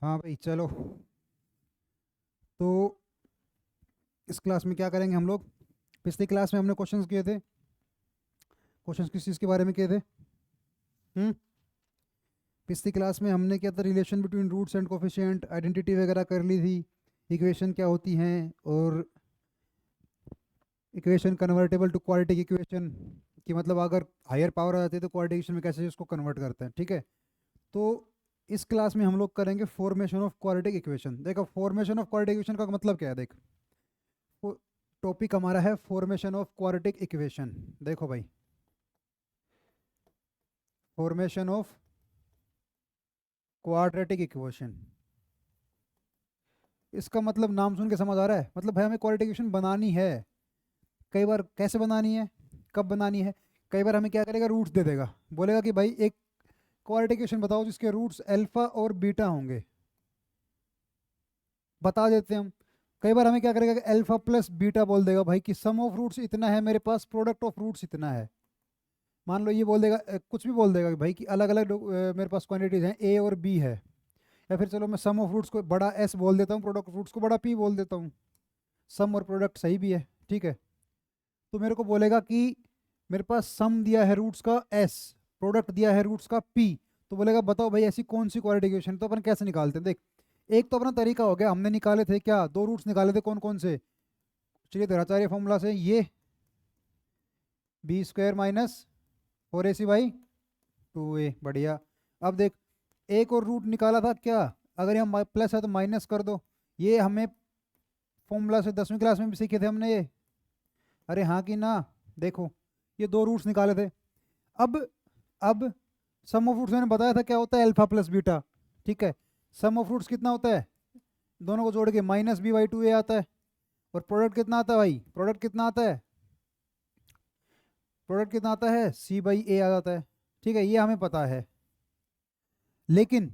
हाँ भाई चलो। तो इस क्लास में क्या करेंगे हम लोग? पिछली क्लास में हमने क्वेश्चंस किए थे। क्वेश्चंस किस चीज़ के बारे में किए थे? हम्म पिछली क्लास में हमने क्या था, relation between roots and coefficient, identity वगैरह कर ली थी। इक्वेशन क्या होती हैं, और equation convertible to quadratic equation, कि मतलब अगर हायर पावर आ जाती है तो क्वाड्रेटिक इक्वेशन में कैसे उसको कन्वर्ट करते हैं। ठीक है। तो इस क्लास में हम लोग करेंगे फॉर्मेशन ऑफ क्वाड्रेटिक इक्वेशन। देखो, फॉर्मेशन ऑफ क्वाड्रेटिक इक्वेशन का मतलब क्या है, देख। टॉपिक हमारा है फॉर्मेशन ऑफ क्वाड्रेटिक इक्वेशन। देखो भाई, फॉर्मेशन ऑफ क्वाड्रेटिक इक्वेशन, इसका मतलब नाम सुन के समझ आ रहा है। मतलब भाई हमें क्वाड्रेटिक इक्वेशन बनानी है। कई बार कैसे बनानी है, कब बनानी है? कई बार हमें क्या करेगा, रूट्स दे देगा, बोलेगा कि भाई एक क्वाड्रेटिक इक्वेशन बताओ जिसके रूट्स अल्फा और बीटा होंगे। बता देते हैं हम। कई बार हमें क्या करेगा कि अल्फा प्लस बीटा बोल देगा भाई कि सम ऑफ रूट्स इतना है मेरे पास, प्रोडक्ट ऑफ रूट्स इतना है। मान लो ये बोल देगा, कुछ भी बोल देगा कि भाई कि अलग अलग मेरे पास क्वांटिटीज हैं, ए और बी है। या फिर चलो मैं सम ऑफ रूट्स को बड़ा एस बोल देता हूँ, प्रोडक्ट ऑफ रूट्स को बड़ा पी बोल देता हूँ। सम और प्रोडक्ट सही भी है, ठीक है। तो मेरे को बोलेगा कि मेरे पास सम दिया है रूट्स का एस, प्रोडक्ट दिया है रूट्स का पी। तो बोलेगा बताओ भाई ऐसी कौन सी क्वाड्रेटिक इक्वेशन। तो अपन कैसे निकालते हैं, देख। एक तो अपना तरीका हो गया, हमने निकाले थे क्या, दो रूट्स निकाले थे, कौन कौन से? चलिए द्विआचार्य फॉर्मूला से, ये B square minus 4ac by 2a, बढ़िया। अब देख, एक और रूट निकाला था क्या, अगर यहाँ प्लस है तो माइनस कर दो। ये हमें फॉर्मूला से 10वीं क्लास में भी सीखे थे हमने ये। अरे हाँ कि ना? देखो, ये दो रूट्स निकाले थे। अब सम ऑफ रूट्स मैंने बताया था क्या होता है, अल्फा प्लस बीटा। ठीक है। सम ऑफ रूट्स कितना होता है, दोनों को जोड़ के -b/2a आता है। और प्रोडक्ट कितना आता है भाई, प्रोडक्ट कितना आता है, प्रोडक्ट कितना आता है, c/a आ जाता है। ठीक है, ये हमें पता है। लेकिन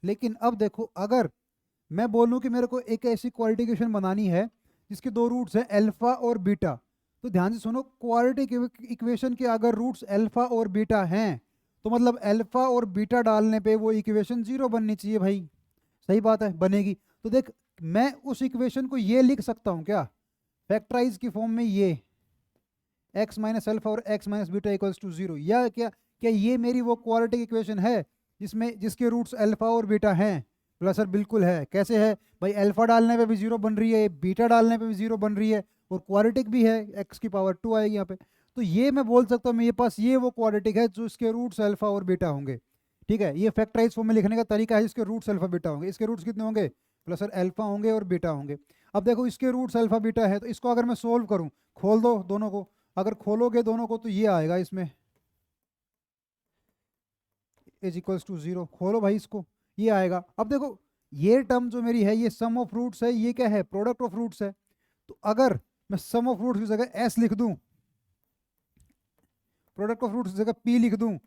लेकिन अब देखो, अगर मैं बोलूं कि मेरे को एक ऐसी क्वाड्रेटिक इक्वेशन बनानी है जिसके दो रूट्स हैं अल्फा और बीटा, तो ध्यान से सुनो, क्वाड्रेटिक इक्वेशन के अगर रूट्स अल्फा और बीटा हैं तो मतलब अल्फा और बीटा डालने पे वो इक्वेशन जीरो बननी चाहिए भाई। सही बात है, बनेगी। तो देख, मैं उस इक्वेशन को ये लिख सकता हूँ क्या, फैक्टराइज की फॉर्म में, ये x माइनस अल्फा और x minus beta equals to zero, या क्या क्या ये मेरी वो क्वाड्रेटिक इक्वेशन है जिसमें जिसके रूट्स अल्फा और बीटा हैं? बोला सर बिल्कुल है। कैसे है भाई, अल्फा डालने पे भी जीरो बन रही है, बीटा डालने पे भी जीरो बन रही है, और क्वाड्रेटिक भी है, x⁻² आएगी यहाँ पे। तो ये मैं बोल सकता हूँ मेरे पास ये वो क्वाड्रेटिक है जो इसके रूट्स अल्फा और बीटा होंगे। ठीक है, ये फैक्टराइज फॉर्म में लिखने का तरीका है, जिसके रूट्स अल्फा बीटा होंगे। इसके रूट्स कितने होंगे? बोला सर अल्फा होंगे और बीटा होंगे। अब देखो, इसके रूट्स अल्फा बीटा है, तो इसको अगर मैं सोल्व करूँ, खोल दो दोनों को, अगर खोलोगे दोनों को तो ये आएगा इसमें, इज इक्वल्स टू जीरो। खोलो भाई इसको, ये आएगा। अब देखो, ये टर्म जो मेरी है, ये सम ऑफ रूट्स है, ये क्या है, प्रोडक्ट ऑफ रूट्स है। तो अगर मैं सम ऑफ रूट्स की जगह एस लिख दूं, प्रोडक्ट ऑफ रूट्स की जगह पी लिख दूं,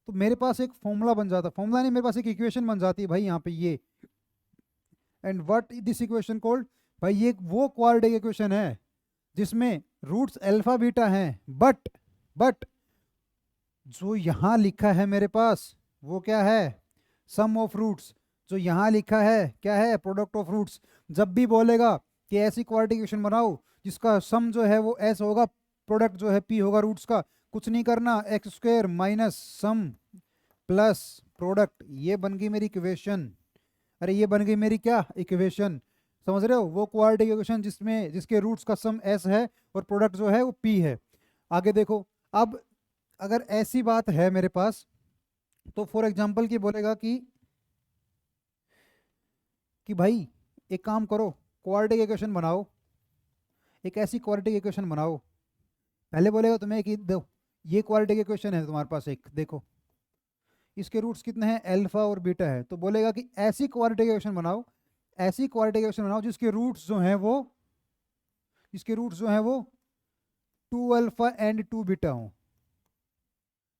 तो मेरे पास एक फॉर्मूला बन जाता, फॉर्मूला नहीं, मेरे पास एक इक्वेशन बन जाती है भाई यहाँ पे ये। And what this equation called, भाई ये वो क्वाड्रेटिक इक्वेशन है जिसमें रूट्स अल्फा बीटा हैं, बट जो यहाँ लिखा है मेरे पास वो क्या है, सम ऑफ रूट्स। जो यहाँ लिखा है क्या है, प्रोडक्ट ऑफ रूट्स। जब भी बोलेगा कि ऐसी क्वाड्रेटिक इक्वेशन बनाओ जिसका सम जो है वो एस होगा, प्रोडक्ट जो है पी होगा रूट्स का, कुछ नहीं करना, x² minus sum plus product, ये बन गई मेरी इक्वेशन। अरे ये बन गई मेरी क्या, इक्वेशन। समझ रहे हो, वो क्वाड्रेटिक इक्वेशन जिसमें जिसके रूट्स का सम एस है और प्रोडक्ट जो है वो पी है। आगे देखो, अब अगर ऐसी बात है मेरे पास, तो फॉर एग्जांपल की बोलेगा कि भाई एक काम करो, क्वाड्रेटिक इक्वेशन बनाओ, एक ऐसी क्वाड्रेटिक इक्वेशन बनाओ। पहले बोलेगा तुम्हें कि दो, ये क्वाड्रेटिक इक्वेशन है तुम्हारे पास एक, देखो इसके रूट्स कितने हैं, अल्फा और बीटा है। तो बोलेगा कि ऐसी क्वाड्रेटिक इक्वेशन बनाओ, ऐसी क्वाड्रेटिक इक्वेशन बनाओ जिसके रूट्स जो हैं वो, जिसके रूट्स जो हैं वो 2 अल्फा एंड 2 बीटा हो।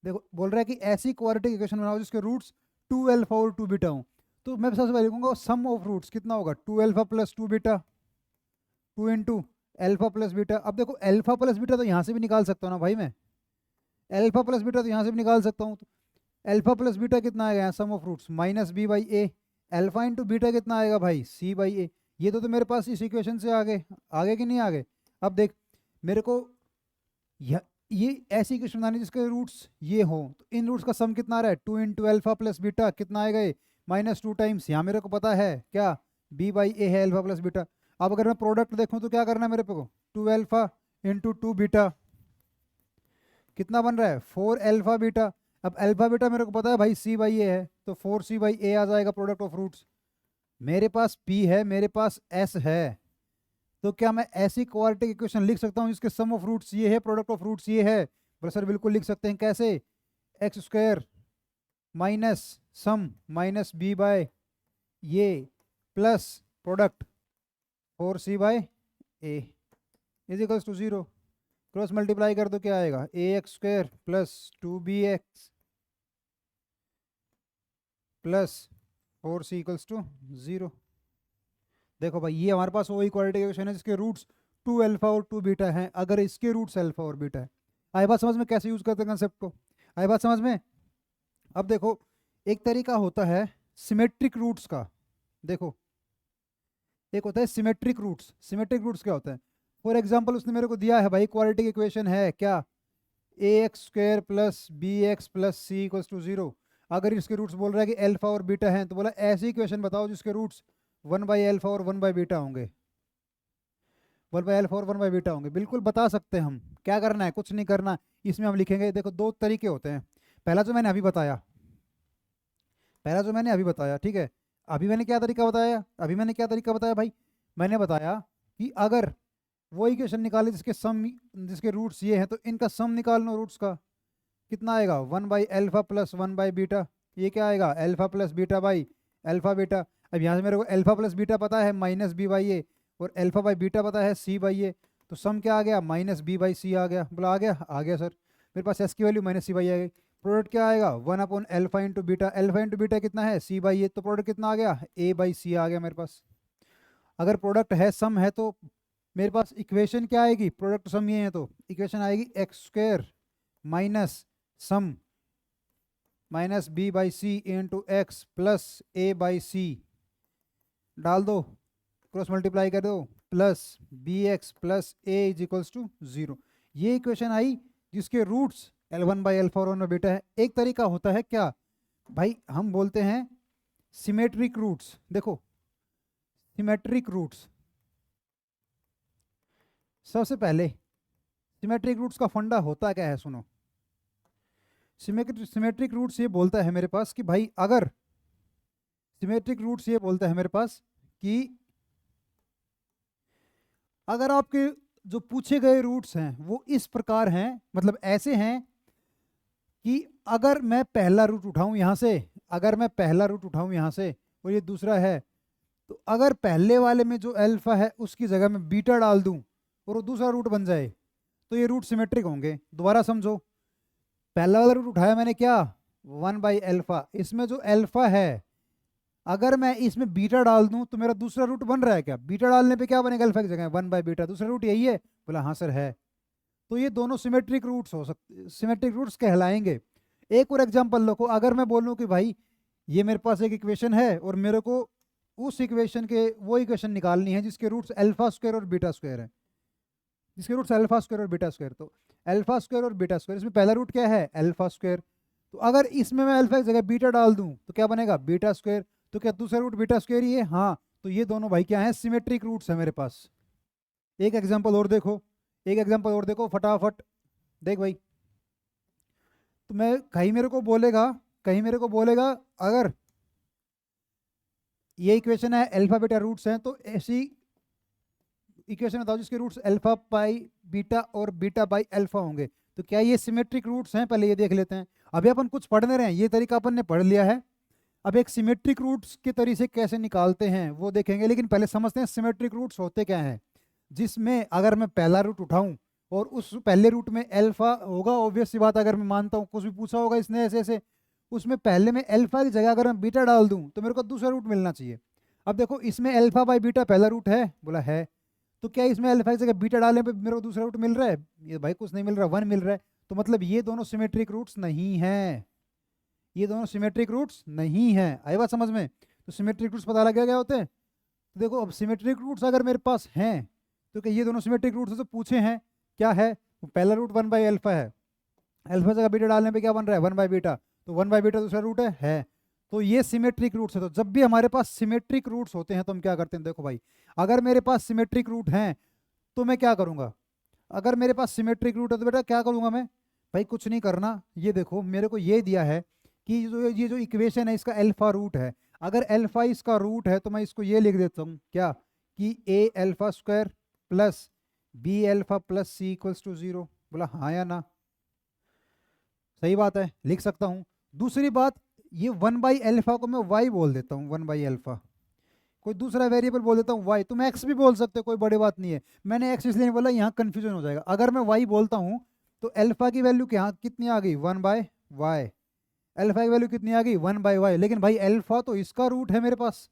देखो बोल रहा है कि ऐसी क्वाड्रेटिक इक्वेशन बनाओ जिसके रूट्स 2 अल्फा और 2 बीटा हो। तो मैं सबसे पहले लिखूंगा सम ऑफ रूट्स कितना होगा, 2 alpha plus 2 beta, 2 into alpha plus beta. अब देखो अल्फा प्लस बीटा तो यहाँ से भी निकाल सकता हूँ ना भाई मैं, अल्फा प्लस बीटा तो यहाँ से भी निकाल सकता हूँ। तो अल्फा प्लस बीटा कितना आएगा यहाँ, sum of roots -b/a, alpha into beta कितना आएगा भाई, सी बाई ए। ये तो मेरे पास इस इक्वेशन से आगे आगे कि नहीं आगे। अब देख मेरे को ये ऐसी इक्वेशन बनानी जिसके रूट्स ये हो, तो इन रूट्स का सम कितना आ रहा है, 2 इंटू अल्फा प्लस बीटा कितना आएगा ये, -2 टाइम्स, यहाँ मेरे को पता है क्या बी बाई ए है अल्फा प्लस बीटा। अब अगर मैं प्रोडक्ट देखूँ तो क्या करना है मेरे को, 2 अल्फा इंटू 2 बीटा कितना बन रहा है, 4 अल्फा बीटा। अब अल्फा बीटा मेरे को पता है भाई सी बाई ए है, तो 4 सी बाई ए आ जाएगा प्रोडक्ट ऑफ रूट्स। मेरे पास पी है, मेरे पास एस है, तो क्या मैं ऐसी क्वाड्रेटिक इक्वेशन लिख सकता हूँ जिसके सम ऑफ रूट्स ये है, प्रोडक्ट ऑफ रूट्स ये है। बोले सर बिल्कुल लिख सकते हैं, कैसे, X square minus sum minus B by ये plus product 4 C by A is equals to 0। Cross multiply कर दो क्या आएगा, A X square plus 2bx plus 4c equals to 0। देखो भाई ये हमारे पास वही क्वाड्रेटिक इक्वेशन है जिसके रूट्स 2 अल्फा और 2 बीटा हैं, अगर इसके रूट्स अल्फा और बीटा है। आई बात समझ में कैसे यूज करते हैं कंसेप्ट को, आई बात समझ में। अब देखो एक तरीका होता है सिमेट्रिक रूट्स का, देखो एक होता है सिमेट्रिक रूट्स। सिमेट्रिक रूट्स क्या होता है, फॉर एग्जाम्पल उसने मेरे को दिया है भाई क्वाड्रेटिक इक्वेशन है क्या, A X square plus B X plus C equals to 0। अगर इसके रूट्स बोल रहा है कि अल्फा और बीटा हैं, तो बोला ऐसी इक्वेशन बताओ जिसके रूट्स 1 बाई अल्फा और 1 बाई बीटा होंगे, 1 बाई अल्फा और 1 बाई बीटा होंगे। बिल्कुल बता सकते हैं हम, क्या करना है, कुछ नहीं करना। इसमें हम लिखेंगे, देखो दो तरीके होते हैं, पहला जो मैंने अभी बताया, पहला जो मैंने अभी बताया, ठीक है। अभी मैंने क्या तरीका बताया, अभी मैंने क्या तरीका बताया भाई, मैंने बताया कि अगर वो इक्वेशन निकाले जिसके सम, जिसके रूट्स ये हैं, तो इनका सम निकाल लो रूट्स का, कितना आएगा 1 by alpha plus 1 by beta. ये क्या आएगा, alpha plus beta by alpha beta. अब यहाँ से मेरे को अल्फा प्लस बीटा पता है माइनस बी बाई ए, और अल्फा बाई बीटा पता है सी बाई ए, तो सम क्या आ गया, माइनस बी बाई सी आ गया। बोला आ गया सर, मेरे पास एस की वैल्यू माइनस सी बाई आ गई। प्रोडक्ट क्या आएगा, 1 upon alpha into beta, alpha into beta कितना है, सी बाई ए, तो प्रोडक्ट कितना आ गया, ए बाई सी आ गया मेरे पास। अगर प्रोडक्ट है सम है तो मेरे पास इक्वेशन क्या आएगी, प्रोडक्ट सम ये है तो इक्वेशन आएगी X square minus sum minus B by C into X plus A by C, डाल दो क्रॉस मल्टीप्लाई कर दो, plus B X plus A is equals to 0। ये इक्वेशन आई जिसके रूट्स L1 बाई अल्फा और 1 बाई बीटा है। एक तरीका होता है क्या भाई, हम बोलते हैं सिमेट्रिक रूट्स। देखो सिमेट्रिक रूट्स, सबसे पहले सिमेट्रिक रूट्स का फंडा होता क्या है, सुनो। सिमेट्रिक रूट्स ये बोलता है मेरे पास कि भाई अगर सिमेट्रिक रूट्स ये बोलता है मेरे पास कि अगर आपके जो पूछे गए रूट्स हैं वो इस प्रकार हैं, मतलब ऐसे हैं कि अगर मैं पहला रूट उठाऊं यहाँ से, अगर मैं पहला रूट उठाऊं यहाँ से और ये दूसरा है, तो अगर पहले वाले में जो अल्फा है उसकी जगह मैं बीटा डाल दूं और वो दूसरा रूट बन जाए, तो ये रूट सिमेट्रिक होंगे। दोबारा समझो, पहला वाला रूट उठाया मैंने क्या, 1 बाई अल्फा, इसमें जो अल्फा है अगर मैं इसमें बीटा डाल दूं तो मेरा दूसरा रूट बन रहा है क्या, बीटा डालने पे क्या बनेगा, अल्फा की जगह 1 बाई बीटा, दूसरा रूट यही है। बोला हाँ सर है। तो ये दोनों सिमेट्रिक रूट्स हो सकते, सिमेट्रिक रूट्स कहलाएंगे। एक और एग्जांपल लो, अगर मैं बोलूं कि भाई ये मेरे पास एक इक्वेशन है और मेरे को उस इक्वेशन के वो इक्वेशन निकालनी है जिसके रूट्स अल्फा स्क्वायर और बीटा स्क्वायर है, जिसके रूट्स अल्फा स्क्वायर और बीटा स्क्वायर, तो अल्फा स्क्वायर और बीटा स्क्वायर, इसमें पहला रूट क्या है, अल्फा स्क्वायर, तो अगर इसमें मैं अल्फा की जगह बीटा डाल दूं तो क्या बनेगा, बीटा स्क्वायर, तो क्या दूसरा रूट बीटा स्क्वायर ही है, हाँ। तो ये दोनों भाई क्या है, सिमेट्रिक रूट्स है मेरे पास। एक एग्जांपल और देखो, एक एग्जांपल और देखो फटाफट, देख भाई। तो मैं कहीं मेरे को बोलेगा, कहीं मेरे को बोलेगा अगर ये इक्वेशन है अल्फा बीटा रूट्स हैं, तो ऐसी इक्वेशन बताओ जिसके रूट्स अल्फा बाई बीटा और बीटा बाई अल्फा होंगे, तो क्या ये सिमेट्रिक रूट्स हैं, पहले ये देख लेते हैं। अभी अपन कुछ पढ़ने रहे हैं, ये तरीका अपन ने पढ़ लिया है, अब एक सिमेट्रिक रूट्स के तरीके से कैसे निकालते हैं वो देखेंगे। लेकिन पहले समझते हैं सिमेट्रिक रूट्स होते क्या हैं, जिसमें अगर मैं पहला रूट उठाऊं और उस पहले रूट में अल्फा होगा, ऑब्वियस सी बात, अगर मैं मानता हूं कुछ भी पूछा होगा इसने ऐसे ऐसे, उसमें पहले में अल्फा की जगह अगर मैं बीटा डाल दूं तो मेरे को दूसरा रूट मिलना चाहिए। अब देखो इसमें अल्फा बाई बीटा पहला रूट है, बोला है, तो क्या इसमें अल्फा की जगह बीटा डालने पे मेरे को दूसरा रूट मिल रहा है, ये भाई कुछ नहीं मिल रहा, 1 मिल रहा है। तो मतलब ये दोनों सिमेट्रिक रूट्स नहीं हैं, ये दोनों सिमेट्रिक रूट्स नहीं हैं। आई बात समझ में। तो सिमेट्रिक रूट्स पता लग गया क्या होते हैं। तो देखो अब सिमेट्रिक रूट्स अगर मेरे पास हैं तो क्या ये दोनों सिमेट्रिक रूट्स तो पूछे हैं, क्या है, पहला रूट 1/अल्फा है, अल्फा जगह बीटा डालने पे क्या बन रहा है 1/बीटा, तो 1/बीटा दूसरा रूट है। तो ये सिमेट्रिक रूट्स है। तो जब भी हमारे पास सिमेट्रिक रूट्स होते हैं तो हम क्या करते हैं, देखो भाई अगर मेरे पास सिमेट्रिक रूट हैं तो मैं क्या करूंगा, अगर मेरे पास सिमेट्रिक रूट है तो बेटा क्या करूंगा मैं, भाई कुछ नहीं करना, ये देखो मेरे को ये दिया है कि ये जो इक्वेशन है इसका अल्फा रूट है, अगर अल्फा इसका रूट है तो मैं इसको ये लिख देता हूँ क्या, कि A alpha square plus B alpha plus C equals to 0। बोला हाँ या ना, सही बात है, लिख सकता हूँ। दूसरी बात, ये 1/अल्फा को मैं y बोल देता हूँ, 1/अल्फा कोई दूसरा वेरिएबल बोल देता हूँ y, तो मैं x भी बोल सकते हो, कोई बड़ी बात नहीं है। मैंने x इसलिए नहीं बोला, यहाँ कंफ्यूजन हो जाएगा। अगर मैं y बोलता हूँ तो अल्फा की वैल्यू क्या कितनी आ गई 1/y, अल्फा की वैल्यू कितनी आ गई 1/y, लेकिन भाई अल्फा तो इसका रूट है मेरे पास,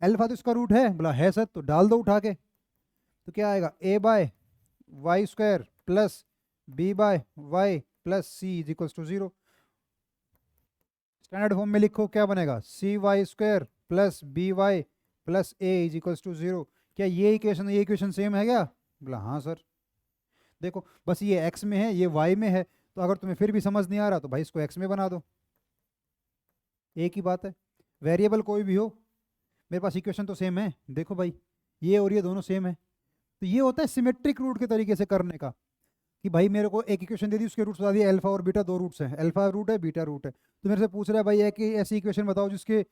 अल्फा तो इसका रूट है, बोला है सर, तो डाल दो उठा के, तो क्या आएगा a/y² plus b/y plus C is equals to 0। Standard form में लिखो क्या बनेगा, cy² plus by plus a is equals to 0। क्या ये इक्वेशन सेम है क्या, बोला हाँ सर। देखो बस ये x में है, ये y में है, तो अगर तुम्हें फिर भी समझ नहीं आ रहा तो भाई इसको x में बना दो, एक ही बात है। वेरिएबल कोई भी हो, मेरे पास इक्वेशन तो सेम है, देखो भाई ये और ये दोनों सेम है। तो ये होता है सिमेट्रिक रूट के तरीके से करने का, कि भाई मेरे को एक इक्वेशन दे दी, उसके रूट्स बता दिए, अल्फा और बीटा दो रूट्स हैं, अल्फा रूट है बीटा रूट है, तो मेरे से पूछ रहा है भाई एक ऐसी इक्वेशन बताओ जिसके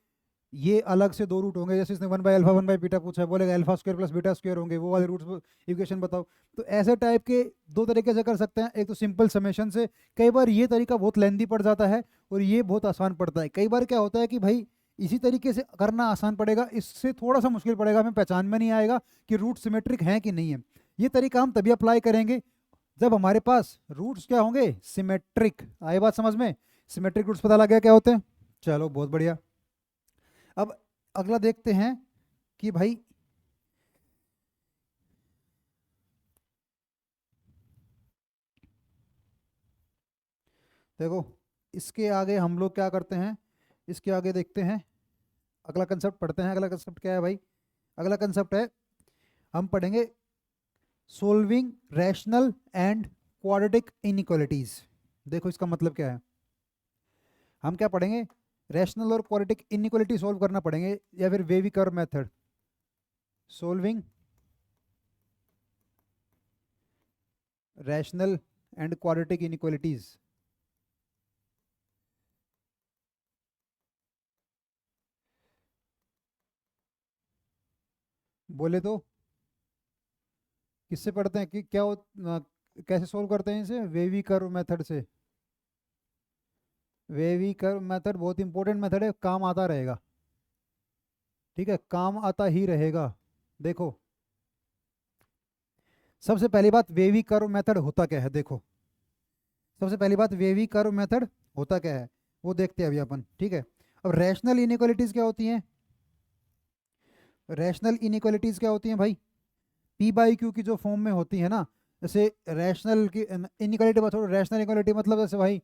ये अलग से दो रूट होंगे, जैसे इसने 1/अल्फा 1/बीटा पूछा है, बोलेगा alpha square plus beta square होंगे, वो वाले रूट्स इक्वेशन बताओ। तो ऐसे टाइप के दो तरीके से कर सकते हैं, एक तो सिंपल समेशन से, कई बार ये तरीका बहुत लेंदी पड़ जाता है और ये बहुत आसान पड़ता है। कई बार क्या होता है कि भाई इसी तरीके से करना आसान पड़ेगा, इससे थोड़ा सा मुश्किल पड़ेगा, हमें पहचान में नहीं आएगा कि रूट सिमेट्रिक हैं कि नहीं है। ये तरीका हम तभी अप्लाई करेंगे जब हमारे पास रूट्स क्या होंगे सिमेट्रिक। आए बात समझ में, सिमेट्रिक रूट्स पता लग गया क्या होते हैं, चलो बहुत बढ़िया। अब अगला देखते हैं कि भाई देखो इसके आगे हम लोग क्या करते हैं, इसके आगे देखते हैं, अगला कंसेप्ट पढ़ते हैं। अगला कंसेप्ट क्या है भाई, अगला कंसेप्ट है हम पढ़ेंगे solving rational and quadratic inequalities. देखो इसका मतलब क्या है, हम क्या पढ़ेंगे, रैशनल और क्वाड्रेटिक इनइक्वालिटी सॉल्व करना पढ़ेंगे, या फिर wavy curve method, solving rational and quadratic inequalities. बोले तो किससे पढ़ते हैं कि क्या कैसे सोल्व करते हैं इसे, वेवी कर्व मेथड से। वेवी कर्व मेथड बहुत इंपॉर्टेंट मेथड है, काम आता रहेगा, ठीक है, काम आता ही रहेगा। देखो सबसे पहली बात वेवी कर्व मेथड होता क्या है, देखो सबसे पहली बात वेवी कर्व मेथड होता क्या है वो देखते हैं अभी अपन, ठीक है। अब रैशनल इनइक्वालिटीज क्या होती हैं, रैशनल इनइक्वालिटीज क्या होती हैं भाई, p/q की जो फॉर्म में होती है ना, जैसे रैशनल की इनइक्वालिटी बताओ, रैशनल इनइक्वालिटी मतलब जैसे भाई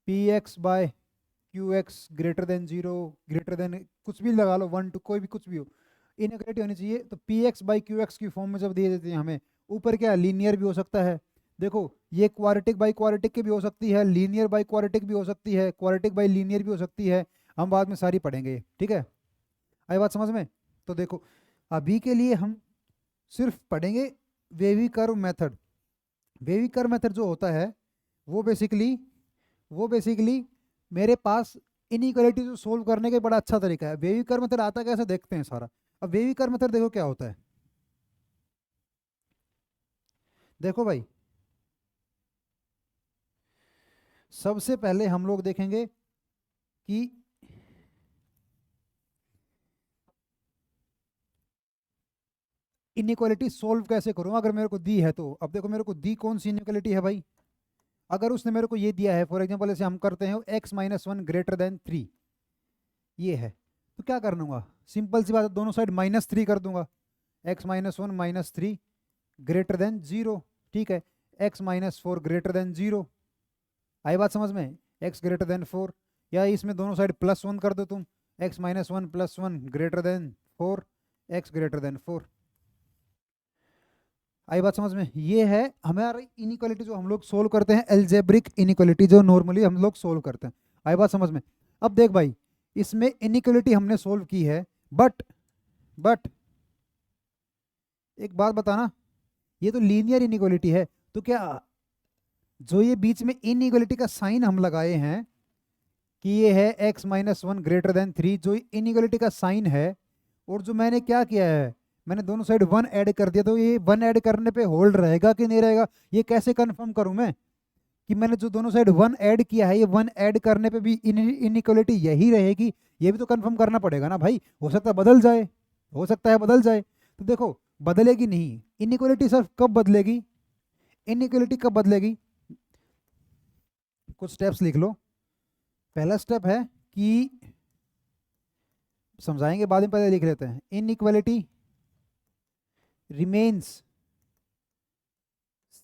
px/qx greater than 0, greater than कुछ भी लगा लो 1 2 कोई भी कुछ भी हो, इनइक्वालिटी होनी चाहिए। तो px/qx की फॉर्म में जब दिए देते हैं हमें, ऊपर क्या लीनियर भी हो सकता है, देखो ये क्वाड्रेटिक बाई क्वाड्रेटिक की भी हो सकती है, लीनियर बाई क्वाड्रेटिक भी हो सकती है, क्वाड्रेटिक बाई लीनियर भी हो सकती है, हम बाद में सारी पढ़ेंगे, ठीक है। आई बात समझ में। तो देखो अभी के लिए हम सिर्फ पढ़ेंगे wavy curve method. Wavy curve method जो होता है वो बेसिकली मेरे पास इनइक्वालिटी को सोल्व करने का बड़ा अच्छा तरीका है। वेवी कर्व मेथड आता कैसे देखते हैं सारा। अब वेवी कर्व मेथड देखो क्या होता है, देखो भाई सबसे पहले हम लोग देखेंगे कि इनइक्वालिटी सोल्व कैसे करूं अगर मेरे को दी है तो। अब देखो मेरे को दी कौन सी इनइक्वालिटी है भाई, अगर उसने मेरे को ये दिया है, फॉर एग्जांपल ऐसे हम करते हैं x-1 ग्रेटर देन 3, ये है, तो क्या कर दूंगा, सिंपल सी बात है, दोनों साइड -3 कर दूंगा, x-1 -3 ग्रेटर देन 0, ठीक है, x-4 ग्रेटर देन 0। आई बात समझ में, x ग्रेटर देन 4, या इसमें दोनों साइड +1 कर दो तुम, x minus one plus one greater than 4, x greater than 4। आई बात समझ में? ये है हमारी इनइक्वालिटी जो हम लोग सोल्व करते हैं, एल्जेब्रिक इनइक्वालिटी जो नॉर्मली हम लोग सोल्व करते हैं। आई बात समझ में? अब देख भाई, इसमें इनइक्वालिटी हमने सोल्व की है, बट एक बात बताना, ये तो लीनियर इनइक्वालिटी है, तो क्या जो ये बीच में इनइक्वालिटी का साइन हम लगाए हैं कि ये है x minus one greater than 3, जो इनइक्वालिटी का साइन है, और जो मैंने क्या किया है, मैंने दोनों साइड वन ऐड कर दिया, तो ये वन ऐड करने पे होल्ड रहेगा कि नहीं रहेगा, ये कैसे कंफर्म करूं मैं कि मैंने जो दोनों साइड वन ऐड किया है, ये वन ऐड करने पे भी इनइक्वालिटी यही रहेगी? ये भी तो कंफर्म करना पड़ेगा ना भाई। हो सकता है बदल जाए, हो सकता है बदल जाए, तो देखो बदलेगी नहीं इनइक्वालिटी। सर कब बदलेगी इनइक्वालिटी, कब बदलेगी? कुछ स्टेप्स लिख लो। पहला स्टेप है कि, समझाएंगे बाद में, पहले लिख लेते हैं, इनइक्वालिटी रिमेन्स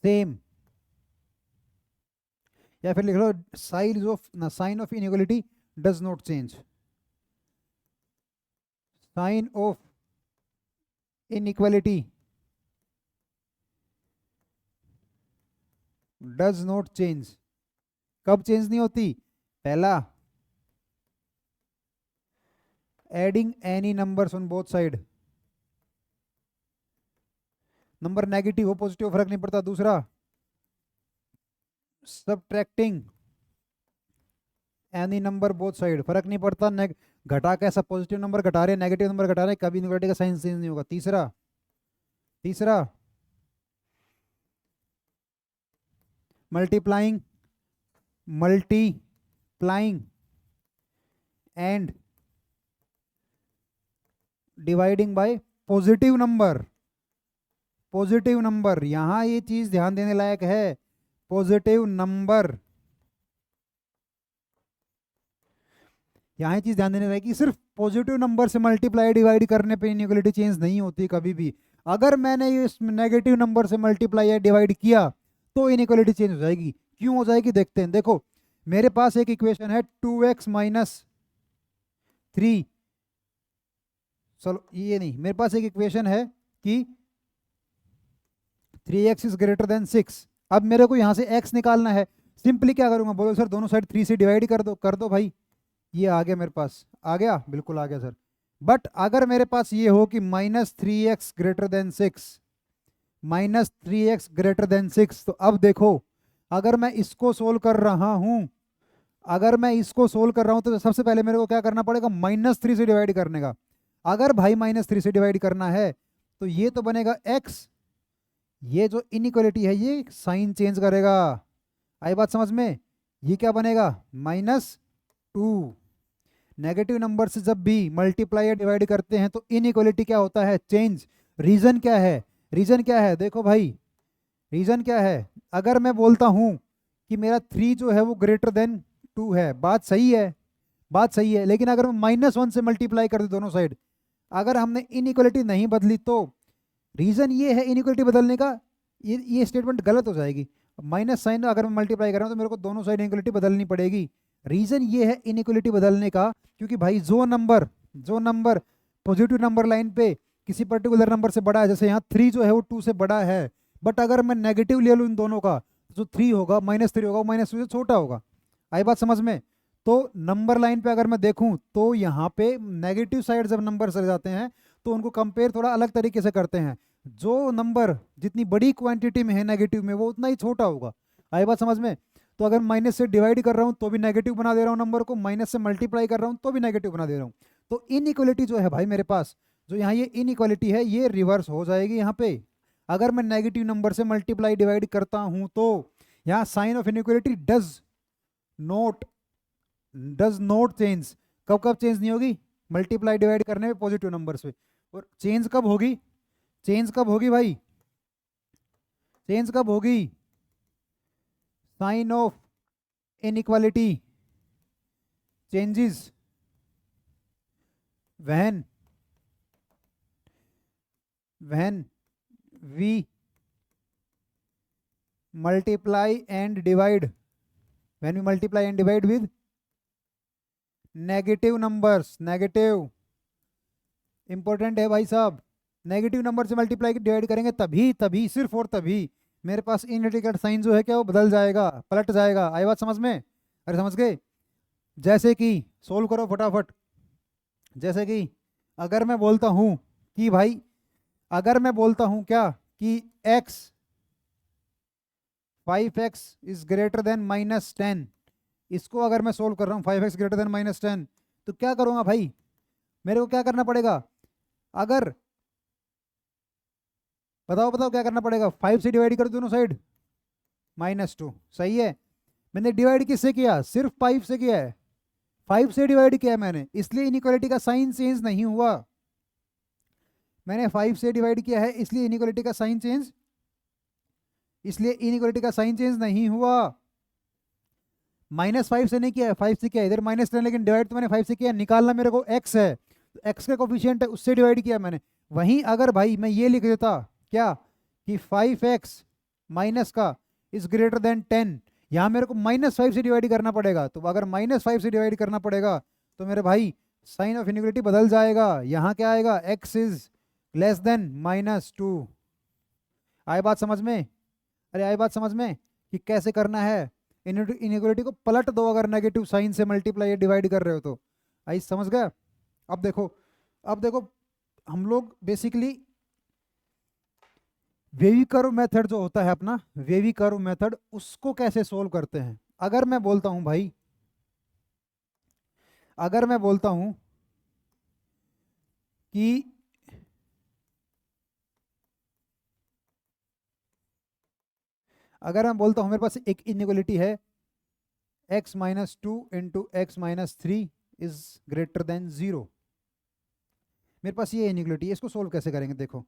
सेम, या फिर लिख लो sign of inequality does not change. Sign of inequality does not change. कब चेंज नहीं होती? पहला, adding any numbers on both side, number negative हो पॉजिटिव फर्क नहीं पड़ता। दूसरा, subtracting any number both side, फर्क नहीं पड़ता, घटा कैसा, पॉजिटिव नंबर घटा रहे नेगेटिव नंबर घटा रहे, कभी इनवर्टेड का साइन चेंज नहीं होगा। तीसरा multiplying and dividing by positive number. Positive number, यहां ये चीज ध्यान देने लायक है, पॉजिटिव नंबर, यहाँ ये चीज ध्यान देने लायक कि सिर्फ पॉजिटिव नंबर से मल्टीप्लाई डिवाइड करने पे इनइक्वालिटी चेंज नहीं होती कभी भी। अगर मैंने ये नेगेटिव नंबर से मल्टीप्लाई या डिवाइड किया तो इनइक्वालिटी चेंज हो जाएगी। क्यों हो जाएगी देखते हैं। देखो मेरे पास एक इक्वेशन है 2x माइनस 3, चलो ये नहीं, मेरे पास एक इक्वेशन है कि 3x इज ग्रेटर देन 6। अब मेरे को यहाँ से x निकालना है, सिंपली क्या करूंगा, बोलो सर दोनों साइड 3 से डिवाइड कर दो भाई। ये आ गया मेरे पास, आ गया, बिल्कुल आ गया सर। बट अगर मेरे पास ये हो कि -3x greater than 6, -3x greater than 6, तो अब देखो अगर मैं इसको सोल्व कर रहा हूं, तो सबसे पहले मेरे को क्या करना पड़ेगा, -3 से डिवाइड करने का। अगर भाई -3 से डिवाइड करना है तो ये तो बनेगा x, ये जो इनइक्वालिटी है ये साइन चेंज करेगा। आई बात समझ में? ये क्या बनेगा, -2। नेगेटिव नंबर से जब भी मल्टीप्लाई या डिवाइड करते हैं तो इनइक्वालिटी क्या होता है, चेंज। रीजन क्या है, देखो भाई रीजन क्या है। अगर मैं बोलता हूं कि मेरा 3 जो है वो ग्रेटर देन 2 है, बात सही है, लेकिन अगर मैं -1 से मल्टीप्लाई कर दे दोनों साइड, अगर हमने इनइक्वालिटी नहीं बदली तो रीजन ये है इनइक्वालिटी बदलने का, ये स्टेटमेंट गलत हो जाएगी। माइनस साइन अगर मैं मल्टीप्लाई कर रहा हूँ तो मेरे को दोनों साइड इनइक्वालिटी बदलनी पड़ेगी। रीजन ये है इनइक्वालिटी बदलने का, क्योंकि भाई जो नंबर पॉजिटिव नंबर लाइन पे किसी पर्टिकुलर नंबर से बड़ा है, जैसे यहाँ 3 जो है वो 2 से बड़ा है, बट अगर मैं नेगेटिव ले लूँ इन दोनों का, जो 3 होगा -3 होगा, -2 से छोटा होगा। आई बात समझ में? तो नंबर लाइन पे अगर मैं देखूं तो यहाँ पे नेगेटिव साइड जब नंबर चले जाते हैं तो उनको कंपेयर थोड़ा अलग तरीके से करते हैं। जो नंबर जितनी बड़ी क्वांटिटी में है नेगेटिव में, वो उतना ही छोटा होगा। आई बात समझ में? तो अगर माइनस से डिवाइड कर रहा हूँ तो भी नेगेटिव बना दे रहा हूँ नंबर को, माइनस से मल्टीप्लाई कर रहा हूँ तो भी नेगेटिव बना दे रहा हूँ। तो इनइक्वालिटी जो है भाई मेरे पास, जो यहाँ ये इनइक्वालिटी है, ये रिवर्स हो जाएगी यहाँ पे। अगर मैं नेगेटिव नंबर से मल्टीप्लाई डिवाइड करता हूँ तो यहाँ sign of inequality note does not change. कब कब चेंज नहीं होगी, मल्टीप्लाई डिवाइड करने में पॉजिटिव नंबर से। और चेंज कब होगी, भाई, चेंज कब होगी, sign of inequality changes when we multiply and divide with negative numbers, negative important है भाई साहब, नेगेटिव नंबर से मल्टीप्लाई डिवाइड करेंगे तभी तभी सिर्फ और तभी मेरे पास इनवर्टिकल साइन जो है क्या वो बदल जाएगा, पलट जाएगा। आई बात समझ में? अरे समझ गए? जैसे कि सोल्व करो फटाफट। जैसे कि अगर मैं बोलता हूँ कि भाई, अगर मैं बोलता हूँ क्या कि x 5x is greater then -10, इसको अगर मैं सोल्व कर रहा हूँ 5x ग्रेटर देन -10, तो क्या करूँगा भाई, मेरे को क्या करना पड़ेगा? अगर बताओ बताओ क्या करना पड़ेगा? 5 से डिवाइड कर दोनों साइड, -2, सही है। मैंने डिवाइड किससे किया? सिर्फ 5 से किया है, 5 से डिवाइड किया है मैंने, इसलिए इनइक्वालिटी का साइन चेंज नहीं हुआ। मैंने 5 से डिवाइड किया है इसलिए इनइक्वालिटी का साइन चेंज, इसलिए इनइक्वालिटी का साइन चेंज नहीं हुआ। -5 से नहीं किया है, 5 से किया है, इधर -10, लेकिन डिवाइड तो मैंने 5 से किया है। निकालना मेरे को x है, तो x का कोफिशिएंट है उससे डिवाइड किया मैंने। वहीं अगर भाई मैं ये लिख देता क्या कि 5x माइनस का इज ग्रेटर देन 10, यहाँ मेरे को -5 से डिवाइड करना पड़ेगा। तो अगर -5 से डिवाइड करना पड़ेगा तो मेरे भाई साइन ऑफ इनइक्वालिटी बदल जाएगा। यहाँ क्या आएगा? x is less than -2। आए बात समझ में? अरे आए बात समझ में कि कैसे करना है? इनइक्वालिटी को पलट दो अगर नेगेटिव साइन से मल्टीप्लाई या डिवाइड कर रहे हो तो। आई समझ गया? अब देखो, अब देखो, हम लोग बेसिकली वेवी कर्व मेथड जो होता है अपना, वेवी कर्व मेथड, उसको कैसे सोल्व करते हैं। अगर मैं बोलता हूं भाई, अगर मैं बोलता हूं कि अगर मैं बोलता हूं मेरे पास एक इनइक्वालिटी है x-2 into x-3 is greater than 0, मेरे पास ये इनइक्वालिटी है, इसको सोल्व कैसे करेंगे? देखो,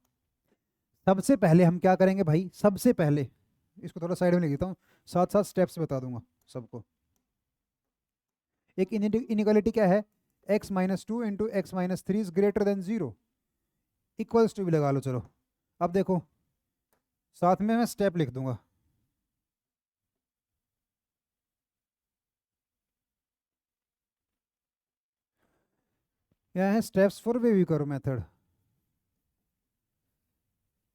सबसे पहले हम क्या करेंगे भाई, सबसे पहले इसको थोड़ा साइड में लिख देता हूँ, साथ साथ स्टेप्स बता दूंगा सबको। एक इनइक्वालिटी क्या है? x-2 into x-3 is greater than 0, equals to भी लगा लो। चलो अब देखो, साथ में मैं स्टेप लिख दूंगा। यह है steps for wavy curve method,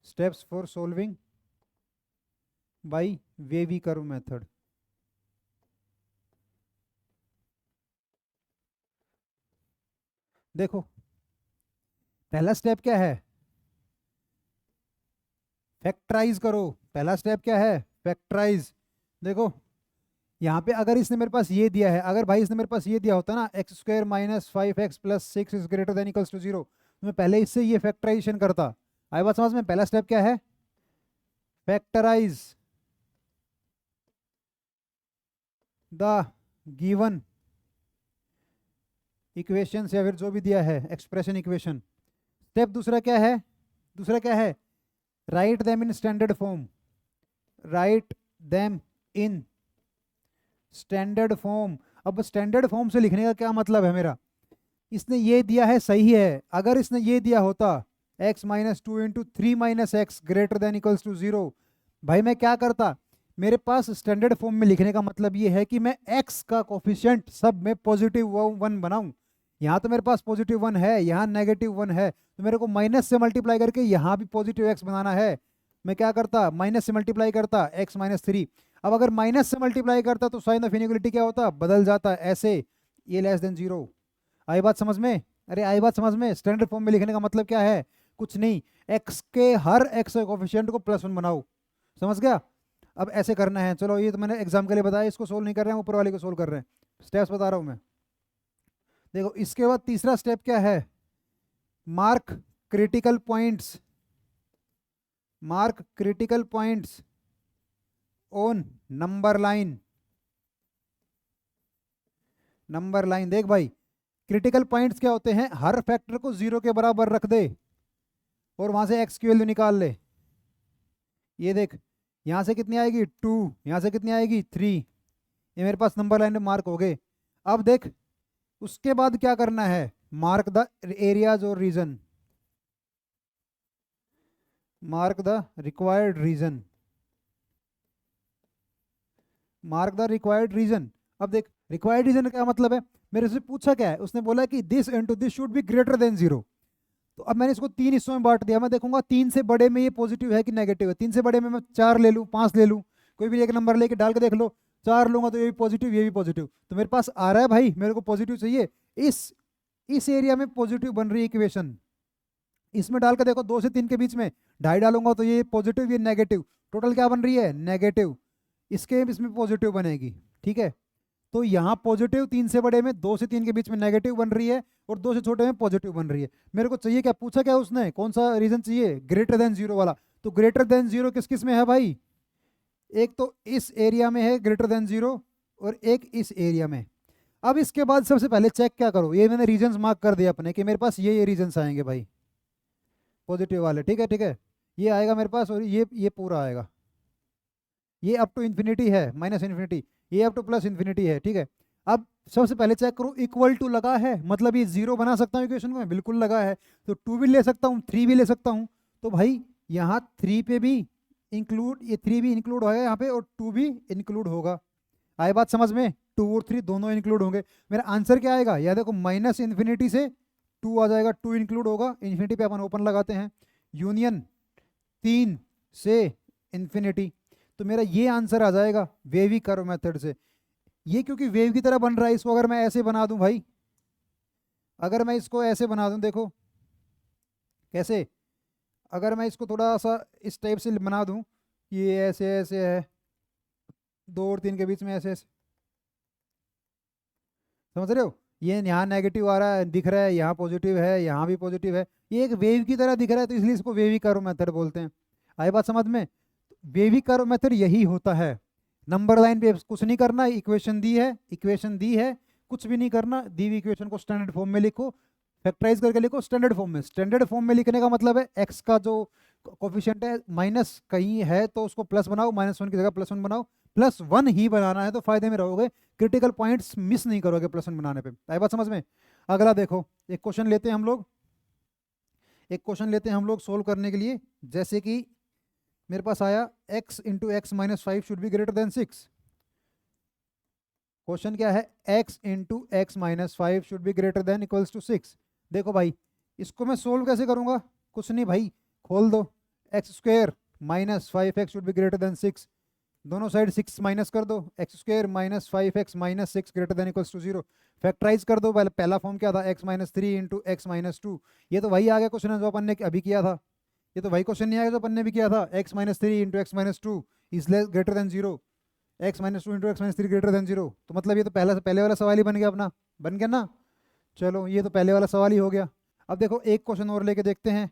steps for solving by wavy curve method. देखो पहला स्टेप क्या है? फैक्टराइज करो। पहला स्टेप क्या है? फैक्टराइज। देखो यहाँ पे अगर इसने मेरे पास ये दिया है, अगर भाई इसने मेरे पास ये दिया होता ना x² - 5x + 6 is greater than equals to 0, तो मैं पहले इससे ये फैक्टराइजेशन करता। आई बात समझ में? पहला स्टेप क्या है? फैक्टराइज द गिवन इक्वेशन, या फिर जो भी दिया है एक्सप्रेशन इक्वेशन। स्टेप दूसरा क्या है? दूसरा क्या है? Write them in standard form, write them in standard form. अब स्टैंडर्ड फॉर्म से लिखने का क्या मतलब है मेरा? इसने ये दिया है सही है, अगर इसने ये दिया होता x-2 into 3 - x greater than equals to 0, भाई मैं क्या करता? मेरे पास स्टैंडर्ड फॉर्म में लिखने का मतलब ये है कि मैं x का कोफिशिएंट सब में +1 बनाऊं। यहाँ तो मेरे पास +1 है, यहाँ -1 है, तो मेरे को माइनस से मल्टीप्लाई करके यहाँ भी +x बनाना है। मैं क्या करता? माइनस से मल्टीप्लाई करता x-3। अब अगर माइनस से मल्टीप्लाई करता तो साइन ऑफ इनइक्वालिटी क्या होता? बदल जाता ऐसे, ये लेस देन 0। आई बात समझ में? अरे आई बात समझ में? स्टैंडर्ड फॉर्म में लिखने का मतलब क्या है? कुछ नहीं, x के हर x कोफिशिएंट को +1 बनाओ। समझ गया? अब ऐसे करना है। चलो ये तो मैंने एग्जाम के लिए बताया, इसको सोल्व नहीं कर रहे हैं, ऊपर वाले को सोल्व कर रहे हैं। स्टेप्स बता रहा हूँ मैं। देखो इसके बाद तीसरा स्टेप क्या है? Mark critical points, mark critical points on number line. Number line देख भाई, क्रिटिकल पॉइंट्स क्या होते हैं? हर फैक्टर को 0 के बराबर रख दे और वहां से x की वैल्यू निकाल ले। ये देख, यहाँ से कितनी आएगी? 2, यहाँ से कितनी आएगी? 3। ये मेरे पास नंबर लाइन में मार्क हो गए। अब देख उसके बाद क्या करना है? मार्क द एरियाज और region, mark the required region, mark the required region. अब देख रिक्वायर्ड रीजन का क्या मतलब है, मेरे से पूछा क्या है, उसने बोला कि this into this should be greater than zero. तो अब मैंने इसको तीन हिस्सों में बांट दिया, मैं देखूंगा तीन से बड़े में ये पॉजिटिव है कि नेगेटिव है। तीन से बड़े में मैं चार ले लूँ, पांच ले लूँ, कोई भी एक नंबर लेके डाल के देख लो, चार लूंगा तो ये भी पॉजिटिव ये भी पॉजिटिव, तो मेरे पास आ रहा है भाई, मेरे को पॉजिटिव चाहिए। इस एरिया में पॉजिटिव बन रही है इक्वेशन, इसमें डाल के देखो दो से तीन के बीच में ढाई डालूंगा तो ये पॉजिटिव ये नेगेटिव, टोटल क्या बन रही है नेगेटिव, इसके इसमें पॉजिटिव बनेगी। ठीक है, तो यहाँ पॉजिटिव तीन से बड़े में, दो से तीन के बीच में नेगेटिव बन रही है, और दो से छोटे में पॉजिटिव बन रही है। मेरे को चाहिए क्या, पूछा क्या उसने, कौन सा रीजन चाहिए, ग्रेटर देन जीरो वाला। तो ग्रेटर देन जीरो किस किस में है भाई, एक तो इस एरिया में है ग्रेटर देन जीरो, और एक इस एरिया में। अब इसके बाद सबसे पहले चेक क्या करो, ये मैंने रीजन मार्क कर दिया अपने कि मेरे पास ये रीजन आएंगे भाई पॉजिटिव वाले। ठीक है ठीक है, ये आएगा मेरे पास, और ये पूरा आएगा, ये अप टू इन्फिनिटी है माइनस इन्फिनिटी, ये अप टू प्लस इन्फिनिटी है। ठीक है, अब सबसे पहले चेक करो इक्वल टू लगा है, मतलब ये जीरो बना सकता हूँ इक्वेशन को मैं, बिल्कुल लगा है। तो टू भी ले सकता हूँ, थ्री भी ले सकता हूँ, तो भाई यहाँ थ्री पे भी इंक्लूड, ये थ्री भी इंक्लूड होगा यहाँ पे, और टू भी इंक्लूड होगा। आए बात समझ में, टू और थ्री दोनों इंक्लूड होंगे। मेरा आंसर क्या आएगा, या देखो माइनस इन्फिनिटी से टू आ जाएगा, टू इंक्लूड होगा, इन्फिनिटी पे अपन ओपन लगाते हैं, यूनियन तीन से इन्फिनिटी, तो मेरा ये आंसर आ जाएगा वेवी कर्व मेथड से। ये क्योंकि वेव की तरह बन रहा है, इसको अगर मैं ऐसे बना दूं भाई, अगर मैं इसको ऐसे बना दूं, देखो कैसे, अगर मैं इसको थोड़ा सा इस टाइप से बना दूं, ये ऐसे ऐसे है, दो और तीन के बीच में ऐसे ऐसे, समझ रहे हो, ये यहाँ नेगेटिव आ रहा है दिख रहा है, यहाँ पॉजिटिव है, यहाँ भी पॉजिटिव है, ये एक वेव की तरह दिख रहा है, तो इसलिए इसको वेवी कर्व मेथड बोलते हैं। आई बात समझ में, वेवी कर्व मेथड यही होता है। नंबर लाइन पे कुछ नहीं करना, इक्वेशन दी है, इक्वेशन दी है, कुछ भी नहीं करना, दी हुई इक्वेशन को स्टैंडर्ड फॉर्म में लिखो, फैक्टराइज करके लिखो स्टैंडर्ड फॉर्म में। स्टैंडर्ड फॉर्म में लिखने का मतलब है एक्स का जो कोफिशिएंट है माइनस कहीं है तो उसको प्लस बनाओ, माइनस वन की जगह प्लस वन बनाओ, प्लस वन ही बनाना है तो फायदे में रहोगे, क्रिटिकल पॉइंट्स मिस नहीं करोगे प्लस वन बनाने पे। आई बात समझ में। अगला देखो, एक क्वेश्चन लेते हैं हम लोग, एक क्वेश्चन लेते हैं हम लोग सोल्व करने के लिए। जैसे कि मेरे पास आया x into x minus five should be greater than six. Question क्या है, x into x minus five should be greater than equals to six. देखो भाई, इसको मैं सोल्व कैसे करूंगा, कुछ नहीं भाई, खोल दो, x square minus five x should be greater than six, दोनों साइड सिक्स माइनस कर दो, x square minus five x minus six greater than equals to zero. Factorise कर दो, पहले पहला फॉर्म क्या था, x minus three into x minus two, ये तो वही आ गया क्वेश्चन जो अपन ने अभी किया था, ये तो वही क्वेश्चन नहीं आएगा जो अपन ने भी किया था, x minus three into x minus two is less greater than zero, x minus to into x minus three greater than zero. तो मतलब ये तो पहले वाला सवाल ही बन गया अपना, बन गया ना। चलो ये तो पहले वाला सवाल ही हो गया। अब देखो एक क्वेश्चन और लेके देखते हैं,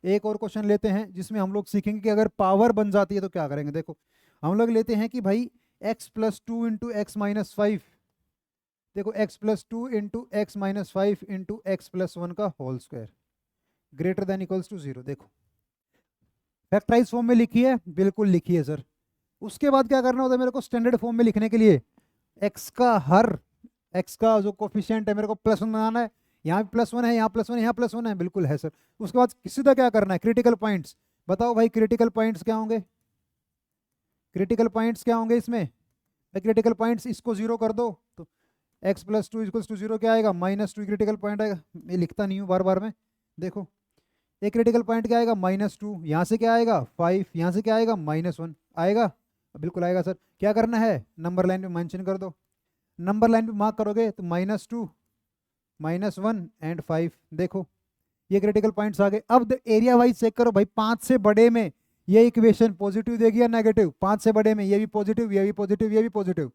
एक और क्वेश्चन लेते हैं जिसमें हम लोग सीखेंगे कि अगर पावर बन जाती है तो क्या करेंगे। देखो हम लोग लेते हैं कि भाई x plus two into x minus five, देखो x plus two into x minus five into X plus one का whole square greater than equals to zero. देखो फैक्टराइज फॉर्म में लिखी है, बिल्कुल लिखी है सर। उसके बाद क्या करना होता है मेरे को, स्टैंडर्ड फॉर्म में लिखने के लिए एक्स का हर, एक्स का जो कोफिशिएंट है मेरे को प्लस वन बनाना है, यहाँ प्लस वन है, यहाँ प्लस वन है, यहाँ प्लस वन है, बिल्कुल है सर। उसके बाद सीधा क्या करना है, क्रिटिकल पॉइंट्स बताओ भाई, क्रिटिकल पॉइंट्स क्या होंगे, क्रिटिकल पॉइंट्स क्या होंगे इसमें, क्रिटिकल पॉइंट्स इसको जीरो कर दो तो x plus two equals to zero क्या आएगा, माइनस टू क्रिटिकल पॉइंट आएगा, ये लिखता नहीं हूँ बार बार में। देखो एक क्रिटिकल पॉइंट क्या आएगा, माइनस टू, यहाँ से क्या आएगा फाइव, यहाँ से क्या आएगा माइनस वन आएगा, बिल्कुल आएगा सर। क्या करना है, नंबर लाइन पे मेंशन कर दो, नंबर लाइन पे मार्क करोगे तो minus two minus one and five. देखो ये क्रिटिकल पॉइंट्स आ गए। अब एरिया वाइज चेक करो भाई, पांच से बड़े में ये इक्वेशन पॉजिटिव देगी या नेगेटिव, पांच से बड़े में ये भी पॉजिटिव, ये भी पॉजिटिव, ये भी पॉजिटिव,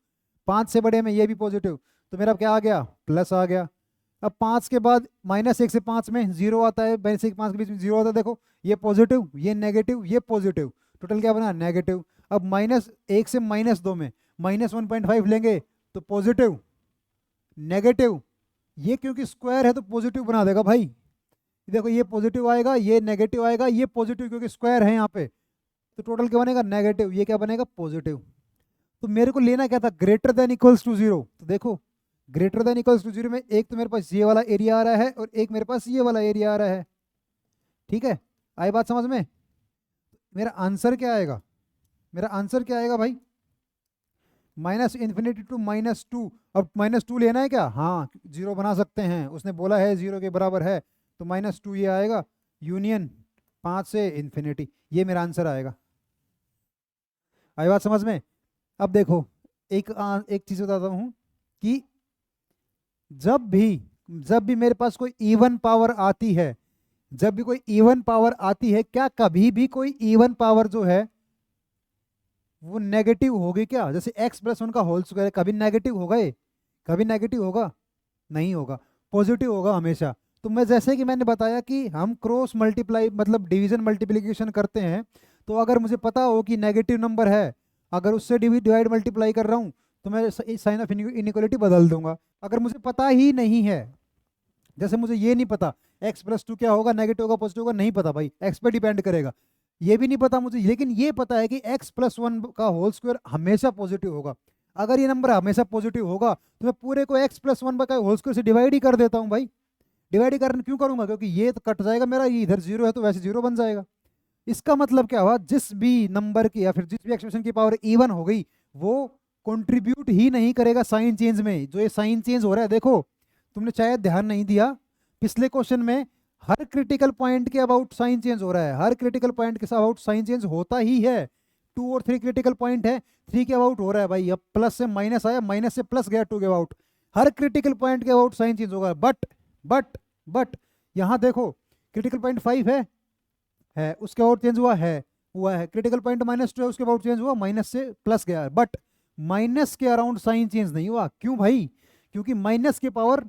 पांच से बड़े में ये भी पॉजिटिव, तो मेरा क्या आ गया प्लस आ गया। अब पाँच के बाद माइनस एक से पाँच में जीरो आता है, माइनस एक पाँच के बीच में जीरो आता है, देखो ये पॉजिटिव ये नेगेटिव ये पॉजिटिव, टोटल क्या बना नेगेटिव। अब माइनस एक से माइनस दो में माइनस वन पॉइंट फाइव लेंगे तो पॉजिटिव नेगेटिव, ये क्योंकि स्क्वायर है तो पॉजिटिव बना देगा भाई। देखो ये पॉजिटिव आएगा ये नेगेटिव आएगा, ये पॉजिटिव क्योंकि स्क्वायर है यहाँ पे, तो टोटल क्या बनेगा नेगेटिव, ये क्या बनेगा पॉजिटिव। तो मेरे को लेना क्या था, greater than equals to zero. तो देखो greater than equals to zero में एक तो मेरे पास ये वाला एरिया आ रहा है और एक मेरे पास ये वाला एरिया आ रहा है, ठीक है। आई बात समझ में, मेरा आंसर क्या आएगा, मेरा आंसर क्या आएगा भाई, माइनस इन्फिनिटी टू -2। अब -2 लेना है क्या? हाँ, जीरो बना सकते हैं, उसने बोला है जीरो के बराबर है, तो -2 ये आएगा, यूनियन 5 से इन्फिनिटी, ये मेरा आंसर आएगा। आई बात समझ में? अब देखो, एक चीज बताता हूँ कि जब भी जब भी मेरे पास कोई इवन पावर आती है, जब भी कोई इवन पावर आती है, क्या कभी भी कोई इवन पावर जो है वो नेगेटिव होगी क्या? जैसे x+1 का होल स्क्वायर, कभी नेगेटिव होगा ये? कभी नेगेटिव होगा? नहीं होगा, पॉजिटिव होगा हमेशा। तो मैं जैसे कि मैंने बताया कि हम क्रॉस मल्टीप्लाई मतलब डिवीजन मल्टीप्लिकेशन करते हैं, तो अगर मुझे पता हो कि नेगेटिव नंबर है, अगर उससे डिवाइड मल्टीप्लाई कर रहा हूँ, तो मैं साइन ऑफ इनइक्वालिटी बदल दूंगा। अगर मुझे पता ही नहीं है, जैसे मुझे ये नहीं पता x+2 क्या होगा, नेगेटिव होगा पॉजिटिव होगा, नहीं पता भाई, x पे डिपेंड करेगा, ये भी नहीं पता मुझे, लेकिन ये पता है कि x+1 का होल स्क्वायर हमेशा पॉजिटिव होगा। अगर ये नंबर हमेशा पॉजिटिव होगा तो मैं पूरे को x+1 का होल स्क्वायर से डिवाइड ही कर देता हूँ भाई। डिवाइड ही करना क्यों करूंगा? क्योंकि ये तो कट जाएगा मेरा, ये इधर जीरो है तो वैसे जीरो बन जाएगा। इसका मतलब क्या हुआ? जिस भी नंबर की या फिर जिस भी एक्सप्रेशन की पावर इवन हो गई, वो कंट्रीब्यूट ही नहीं करेगा साइन चेंज में। जो ये साइन चेंज हो रहा है, देखो तुमने शायद ध्यान नहीं दिया, पिछले क्वेश्चन में हर क्रिटिकल पॉइंट के अबाउट साइन चेंज हो रहा है, हर क्रिटिकल पॉइंट के अबाउट साइन चेंज होता ही है। 2 और 3 क्रिटिकल पॉइंट है, 3 के अबाउट हो रहा है भाई, अब प्लस से माइनस आया, माइनस से प्लस गया 2 के अबाउट, हर क्रिटिकल पॉइंट के अबाउट साइन चेंज होगा। बट यहाँ देखो, क्रिटिकल पॉइंट 5 है, उसके अबाउट चेंज हुआ है, क्रिटिकल पॉइंट -2 है, उसके अबाउट चेंज हुआ, माइनस से प्लस गया, बट माइनस के अराउंड साइन चेंज नहीं हुआ। क्यों भाई? क्योंकि माइनस के पावर,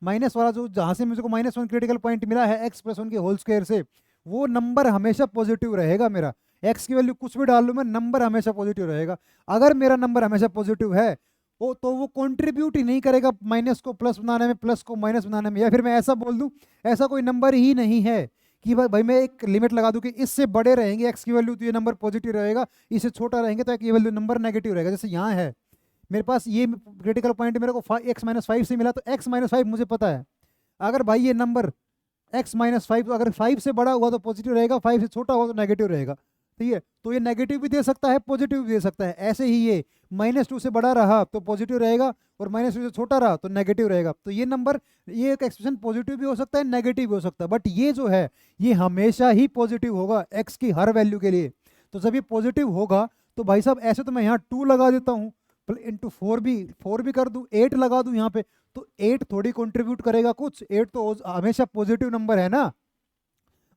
माइनस वाला जो जहां से मुझे को -1 क्रिटिकल पॉइंट मिला है x+1 के होल स्क्वायर से, वो नंबर हमेशा पॉजिटिव रहेगा मेरा। x की वैल्यू कुछ भी डाल लूँ मैं, नंबर हमेशा पॉजिटिव रहेगा। अगर मेरा नंबर हमेशा पॉजिटिव है, वो तो वो कंट्रीब्यूट ही नहीं करेगा माइनस को प्लस बनाने में, प्लस को माइनस बनाने में। या फिर मैं ऐसा बोल दूं, ऐसा कोई नंबर ही नहीं है कि भाई मैं एक लिमिट लगा दूं कि इससे बड़े रहेंगे x की वैल्यू तो ये नंबर पॉजिटिव रहेगा, इससे छोटा रहेंगे तो ये वैल्यू नंबर नेगेटिव रहेगा। जैसे यहाँ है मेरे पास ये क्रिटिकल पॉइंट मेरे को x-5 से मिला, तो x-5 मुझे पता है। अगर भाई ये नंबर x-5 अगर 5 से बड़ा हुआ तो पॉजिटिव रहेगा, 5 से छोटा हुआ तो नेगेटिव रहेगा। ठीक है, तो ये नेगेटिव भी दे सकता है, पॉजिटिव भी दे सकता है। ऐसे ही ये -2 से बड़ा रहा तो पॉजिटिव रहेगा, और -2 से छोटा रहा तो नेगेटिव रहेगा। तो ये नंबर, ये एक एक्सप्रेशन पॉजिटिव भी हो सकता है, नेगेटिव भी हो सकता है, बट ये जो है ये हमेशा ही पॉजिटिव होगा x की हर वैल्यू के लिए। तो जब ये पॉजिटिव होगा तो भाई साहब, ऐसे तो मैं यहाँ 2 लगा देता हूँ, इंटू 4 भी कर दूँ, 8 लगा दूँ यहाँ पे, तो 8 थोड़ी कंट्रीब्यूट करेगा कुछ, 8 तो हमेशा पॉजिटिव नंबर है ना।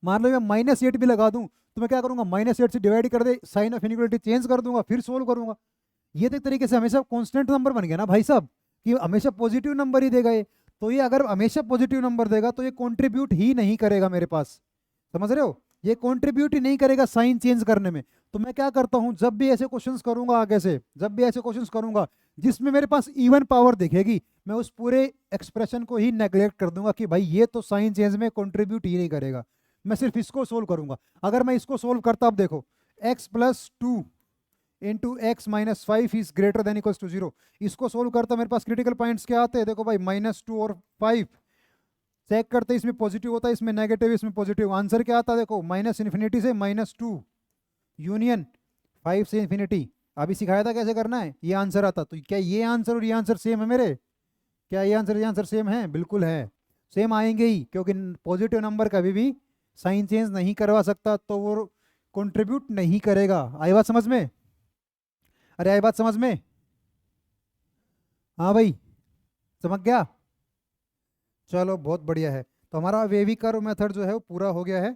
मान लो मैं -8 भी लगा दूं, तो मैं क्या करूंगा, -8 से डिवाइड कर दे, साइन ऑफ इनइक्वालिटी चेंज कर दूंगा, फिर सोल्व करूंगा। ये तो एक तरीके से हमेशा कांस्टेंट नंबर बन गया ना भाई साहब, कि हमेशा पॉजिटिव नंबर ही देगा ये। तो ये अगर हमेशा पॉजिटिव नंबर देगा तो ये कंट्रीब्यूट ही नहीं करेगा मेरे पास, समझ रहे हो? ये कंट्रीब्यूट ही नहीं करेगा साइन चेंज करने में। तो मैं क्या करता हूँ, जब भी ऐसे क्वेश्चंस करूंगा आगे से, जब भी ऐसे क्वेश्चंस करूंगा जिसमें मेरे पास इवन पावर दिखेगी, मैं उस पूरे एक्सप्रेशन को ही नेग्लेक्ट कर दूंगा कि भाई ये तो साइन चेंज में कंट्रीब्यूट ही नहीं करेगा, मैं सिर्फ इसको सोल्व करूंगा। अगर मैं इसको सोल्व करता, अब देखो x+2 into x-5 is greater than equals to 0, इसको सोल्व करता मेरे पास क्रिटिकल पॉइंट्स क्या आते हैं, देखो भाई -2 और 5 चेक करते, इसमें पॉजिटिव होता है, इसमें नेगेटिव, इसमें पॉजिटिव, आंसर क्या आता है देखो, -इन्फिनिटी से -2 यूनियन 5 से इन्फिनिटी। अभी सिखाया था कैसे करना है, ये आंसर आता। तो क्या ये आंसर और ये आंसर सेम है मेरे? क्या ये आंसर सेम है? बिल्कुल है, सेम आएंगे ही, क्योंकि पॉजिटिव नंबर कभी भी साइन चेंज नहीं करवा सकता, तो वो कंट्रीब्यूट नहीं करेगा। आई बात समझ में? अरे आई बात समझ में? हाँ भाई, समझ गया? चलो बहुत बढ़िया है। तो हमारा वेवी कर्व मेथड जो है वो पूरा हो गया है।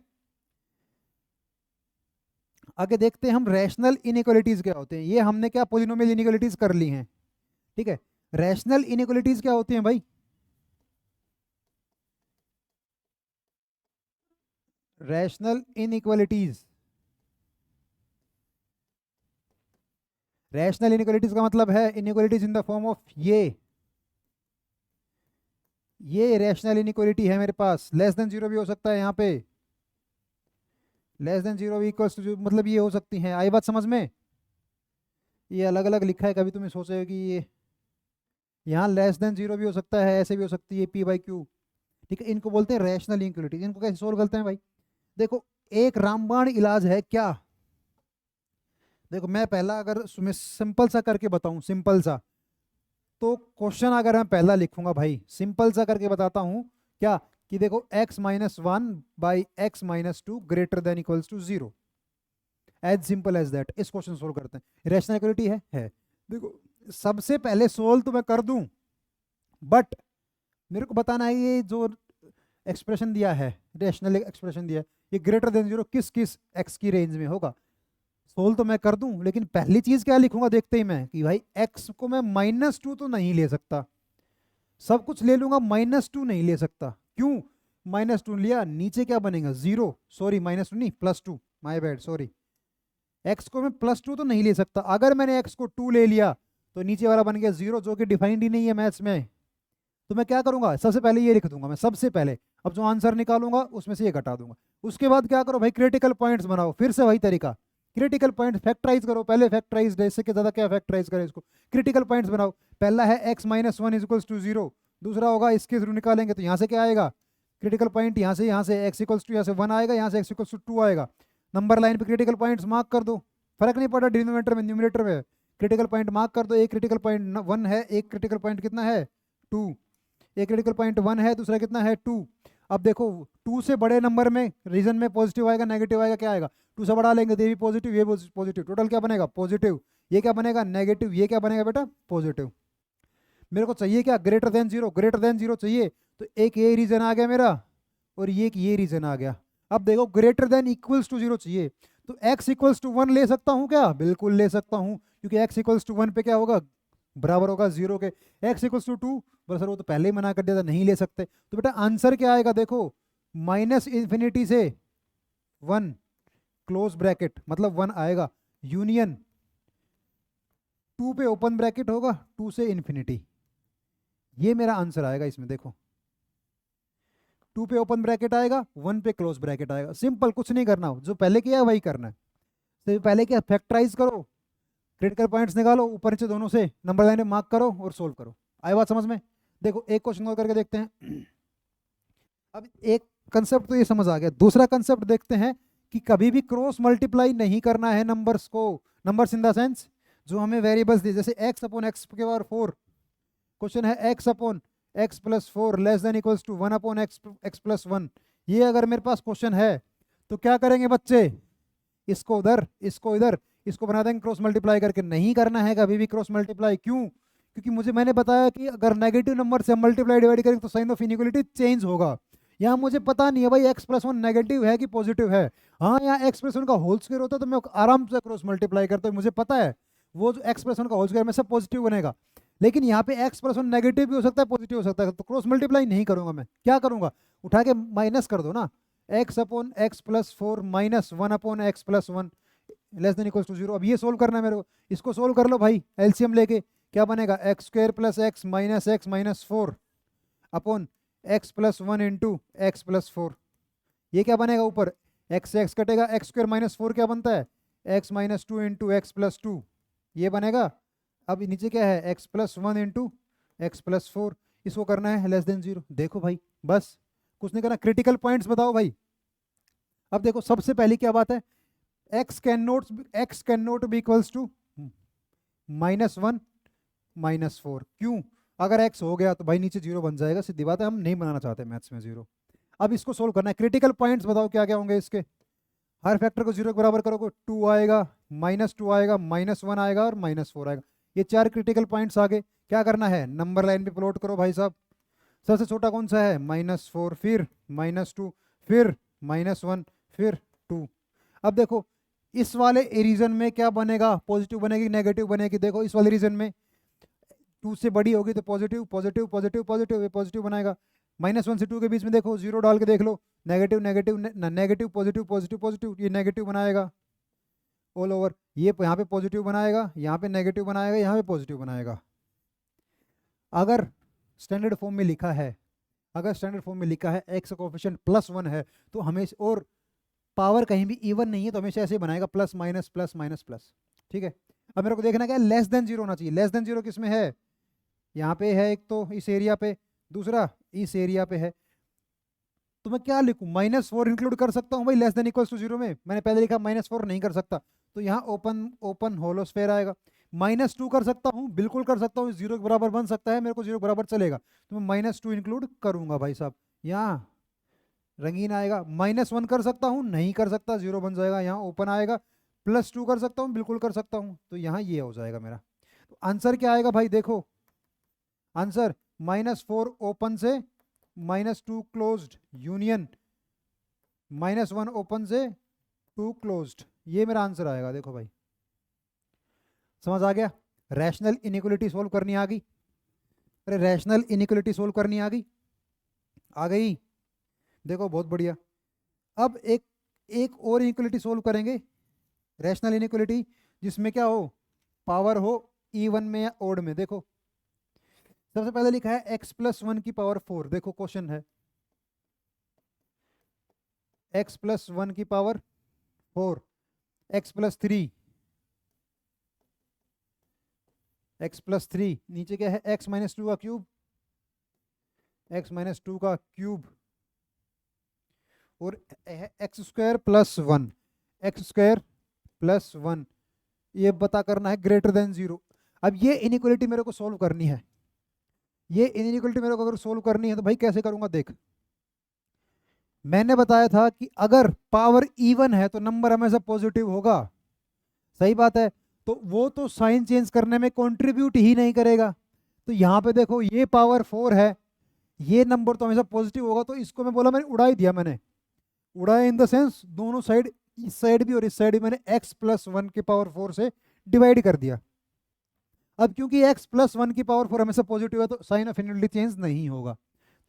आगे देखते हैं हम रैशनल इनइक्वालिटीज क्या होते हैं। ये हमने क्या पोलिनोमियल इनइक्वालिटीज कर ली हैं, ठीक है। रैशनल इनइक्वालिटीज क्या होती हैं भाई? रैशनल इनइक्वालिटीज, रैशनल इनइक्वालिटीज का मतलब है inequalities in the form of ये रैशनल इनइक्वालिटी है मेरे पास। लेस देन 0 भी हो सकता है यहाँ पे, लेस देन 0 भी इक्वल्स टू, मतलब ये हो सकती हैं। आई बात समझ में? ये अलग अलग लिखा है, कभी तुम्हें सोचे कि ये यहाँ लेस देन 0 भी हो सकता है, ऐसे भी हो सकती है p/q, ठीक है। इनको बोलते हैं रैशनल इनइक्वालिटीज। इनको कैसे सोल्व करते हैं भाई? देखो, एक रामबाण इलाज है क्या? देखो मैं पहला अगर मैं सिंपल सा करके बताऊं, सिंपल सा, तो क्वेश्चन अगर मैं पहला लिखूंगा भाई, सिंपल सा करके बताता हूं क्या, कि देखो x minus one by x minus two greater than equals to zero. As simple as that. इस क्वेश्चन सोल्व करते हैं। रैशनल इक्वलिटी है। देखो सबसे पहले सोल्व तो मैं कर दूं, बट मेरे को बताना है ये जो एक्सप्रेशन दिया है, रैशनल एक्सप्रेशन दिया है, ये ग्रेटर देन जीरो किस किस एक्स की रेंज में होगा। सोल्व तो मैं कर दूं, लेकिन पहली चीज क्या लिखूंगा देखते ही मैं, कि भाई एक्स को मैं माइनस टू तो नहीं ले सकता, सब कुछ ले लूंगा, माइनस टू नहीं ले सकता। क्यों माइनस टू लिया, नीचे क्या बनेगा जीरो, सॉरी माइनस टू नहीं plus two, my bad sorry. X को मैं प्लस टू तो नहीं ले सकता, अगर मैंने एक्स को टू ले लिया तो नीचे वाला बन गया जीरो, जो कि डिफाइंड ही नहीं है मैथ्स में। तो मैं क्या करूंगा, सबसे पहले ये लिख दूंगा मैं सबसे पहले, अब जो आंसर निकालूंगा उसमें से ये घटा दूंगा। उसके बाद क्या करो भाई, क्रिटिकल पॉइंट्स बनाओ, फिर से वही तरीका, क्रिटिकल पॉइंट फैक्टराइज करो, पहले फैक्टराइज, इससे के ज्यादा क्या फैक्टराइज करें इसको, क्रिटिकल पॉइंट्स बनाओ। पहला है x minus one equals to zero, दूसरा होगा इसके थ्रू निकालेंगे तो यहाँ से क्या आएगा, क्रिटिकल पॉइंट यहाँ से एक्स इक्वल्स टू, यहाँ से वन आएगा, यहाँ से एक्स इक्वल्स टू टू आएगा। नंबर लाइन पे क्रिटिकल पॉइंट्स मार्क कर दो, फर्क नहीं पड़ा डिनोमिनेटर में न्यूमिनेटर में, क्रिटिकल पॉइंट मार्क कर दो। एक क्रिटिकल पॉइंट वन है, एक क्रिटिकल पॉइंट कितना है टू, एक क्रिटिकल पॉइंट वन है, दूसरा कितना है टू। अब देखो टू से बड़े नंबर में रीजन में पॉजिटिव आएगा नेगेटिव आएगा, क्या आएगा, टू से बढ़ा लेंगे तो ये भी पॉजिटिव, ये पॉजिटिव, टोटल क्या बनेगा पॉजिटिव, ये क्या बनेगा नेगेटिव, ये क्या बनेगा बेटा पॉजिटिव। मेरे को चाहिए क्या, greater than zero, greater than zero चाहिए, तो एक ये रीजन आ गया मेरा और ये रीजन आ गया। अब देखो greater than equals to zero चाहिए, तो x इक्वल्स टू वन ले सकता हूँ क्या, बिल्कुल ले सकता हूँ, क्योंकि x इक्वल्स टू वन पे क्या होगा, बराबर होगा जीरो के। x इक्वल्स टू टू, बस सर वो तो पहले ही मना कर दिया था, नहीं ले सकते, तो बेटा आंसर क्या आएगा देखो, माइनस इन्फिनिटी से वन क्लोज ब्रैकेट मतलब वन आएगा, यूनियन टू पे ओपन ब्रैकेट होगा, टू से इन्फिनिटी, ये मेरा आंसर आएगा इसमें। देखो टू पे ओपन ब्रैकेट आएगा, वन पे क्लोज ब्रैकेट आएगा, सिंपल, कुछ नहीं करना, जो पहले किया है वही करना है। तो पहले क्या, फैक्टराइज करो, क्रिटिकल पॉइंट्स निकालो, ऊपर नीचे दोनों से नंबर लाइन में मार्क करो और सोल्व करो। आई बात समझ में। देखो एक क्वेश्चन और करके देखते हैं। अब एक कंसेप्ट तो ये समझ आ गया, दूसरा कंसेप्ट देखते हैं कि कभी भी क्रॉस मल्टीप्लाई नहीं करना है नंबर्स को, नंबर्स इन द सेंस जो हमें वेरिएबल्स दी, जैसे एक्स अपॉन एक्स के पावर फोर, क्वेश्चन है x upon x plus four less than equals to one upon x x plus one. ये अगर मेरे पास क्वेश्चन है तो क्या करेंगे बच्चे, इसको उधर इसको इधर, इसको बना देंगे क्रॉस मल्टीप्लाई करके। नहीं करना है कभी भी क्रॉस मल्टीप्लाई, क्यों, क्योंकि मुझे मैंने बताया कि अगर नेगेटिव नंबर से मल्टीप्लाई डिवाइड करेंगे तो साइन ऑफ इनइक्वालिटी चेंज होगा। यहाँ मुझे पता नहीं है भाई एक्स प्लस वन नेगेटिव है कि पॉजिटिव है, हाँ यहाँ एक्स प्लस वन का होल स्क्वायर होता है तो मैं आराम से क्रॉस मल्टीप्लाई करता हूँ, मुझे पता है वो जो एक्स प्लस वन का होल स्क्वायर में सब पॉजिटिव बनेगा। लेकिन यहाँ पे एक्स प्लस वन नेगेटिव भी हो सकता है पॉजिटिव हो सकता है, तो क्रॉस मल्टीप्लाई नहीं करूंगा मैं, क्या करूंगा, उठा के माइनस कर दो ना, x upon x plus four minus one upon x plus one less than equals to zero. अब ये सोल्व करना है मेरे को, इसको सोल्व कर लो भाई एलसीएम लेके, क्या बनेगा x square plus x minus four upon x plus one into X plus four. ये क्या बनेगा ऊपर, एक्स से एक्स कटेगा, एक्स स्क्वायर माइनस फोर क्या बनता है, x minus to into X plus to, ये बनेगा। अब नीचे क्या है, x plus one into X plus four, इसको करना है लेस देन जीरो। देखो भाई बस कुछ नहीं करना, क्रिटिकल पॉइंट्स बताओ भाई। अब देखो सबसे पहली क्या बात है, x can not be equals to minus one minus four. क्यों, अगर x हो गया तो भाई नीचे जीरो बन जाएगा, सीधी बात है, हम नहीं बनाना चाहते मैथ्स में जीरो। अब इसको सोल्व करना है, क्रिटिकल पॉइंट्स बताओ क्या क्या होंगे इसके, हर फैक्टर को जीरो के बराबर करोगे, टू आएगा, माइनस टू आएगा, माइनस वन आएगा और माइनस फोर आएगा। ये चार क्रिटिकल पॉइंट्स आगे, क्या करना है, नंबर लाइन पे प्लॉट करो भाई साहब। सबसे छोटा कौन सा है, माइनस फोर, फिर माइनस टू, फिर माइनस वन, फिर टू। अब देखो इस वाले रीजन में क्या बनेगा, पॉजिटिव बनेगी नेगेटिव बनेगी, देखो इस वाले रीजन में टू से बड़ी होगी तो पॉजिटिव पॉजिटिव पॉजिटिव पॉजिटिव, ये पॉजिटिव बनाएगा। माइनस वन से टू के बीच में देखो जीरो डाल के देख लो, negative negative negative positive positive positive, ये नेगेटिव बनाएगा ऑल ओवर, ये यहाँ पे पॉजिटिव बनाएगा, यहाँ पे नेगेटिव बनाएगा, यहाँ पे पॉजिटिव बनाएगा। अगर स्टैंडर्ड फॉर्म में लिखा है, अगर स्टैंडर्ड फॉर्म में लिखा है एक्स कोफिशिएंट प्लस वन है तो हमेशा, और पावर कहीं भी इवन नहीं है तो हमेशा ऐसे बनाएगा plus minus plus minus plus. ठीक है, अब मेरे को देखना क्या है, लेस देन जीरो होना चाहिए। लेस देन जीरो किस में है, यहाँ पे है एक तो इस एरिया पे, दूसरा इस एरिया पे है, तो मैं क्या लिखूं, माइनस फोर इंक्लूड कर सकता हूँ भाई less than equals to zero में, मैंने पहले लिखा माइनस फोर नहीं कर सकता, तो यहाँ ओपन ओपन होलो स्फेयर आएगा। -2 कर सकता हूँ, बिल्कुल कर सकता हूँ, 0 के बराबर बन सकता है, मेरे को 0 के बराबर चलेगा, तो मैं -2 इंक्लूड करूंगा भाई साहब। यहाँ रंगीन आएगा। -1 कर सकता हूँ, नहीं कर सकता, 0 बन जाएगा, यहाँ ओपन आएगा। +2 कर सकता हूँ, बिल्कुल कर सकता हूँ, तो यहाँ ये हो जाएगा मेरा। तो आंसर क्या आएगा भाई, देखो आंसर -4 ओपन से, -2 क्लोज्ड यूनियन, -1 ओपन से 2 क्लोज्ड, ये मेरा आंसर आएगा। देखो भाई समझ आ गया। रैशनल इनइक्वालिटी सोल्व करनी आ गई। अरे रैशनल इनइक्वालिटी सोल्व करनी आ गई, आ गई। देखो बहुत बढ़िया। अब एक एक और इनइक्वालिटी सोल्व करेंगे, रैशनल इनइक्वालिटी, जिसमें क्या हो, पावर हो इवन में या ओड में। देखो सबसे पहले लिखा है x+1 की पावर 4। देखो क्वेश्चन है x+1 की पावर 4, x+3, x+3, नीचे क्या है x-2 का क्यूब, x-2 का क्यूब, और x² + 1, x² + 1, ये पता करना है ग्रेटर देन 0। अब ये इनइक्वालिटी मेरे को सोल्व करनी है। ये इनइक्वालिटी मेरे को अगर सोल्व करनी है तो भाई कैसे करूंगा, देख मैंने बताया था कि अगर पावर इवन है तो नंबर हमेशा पॉजिटिव होगा, सही बात है। तो वो तो साइन चेंज करने में कंट्रीब्यूट ही नहीं करेगा। तो यहाँ पे देखो ये पावर 4 है, ये नंबर तो हमेशा पॉजिटिव होगा, तो इसको मैं बोला, मैंने उड़ा ही दिया। मैंने उड़ाया इन द सेंस दोनों साइड, इस साइड भी और इस साइड भी, मैंने x+1 की पावर 4 से डिवाइड कर दिया। अब क्योंकि x+1 की पावर 4 हमेशा पॉजिटिव है तो साइन ऑफ इनइक्वालिटी चेंज नहीं होगा,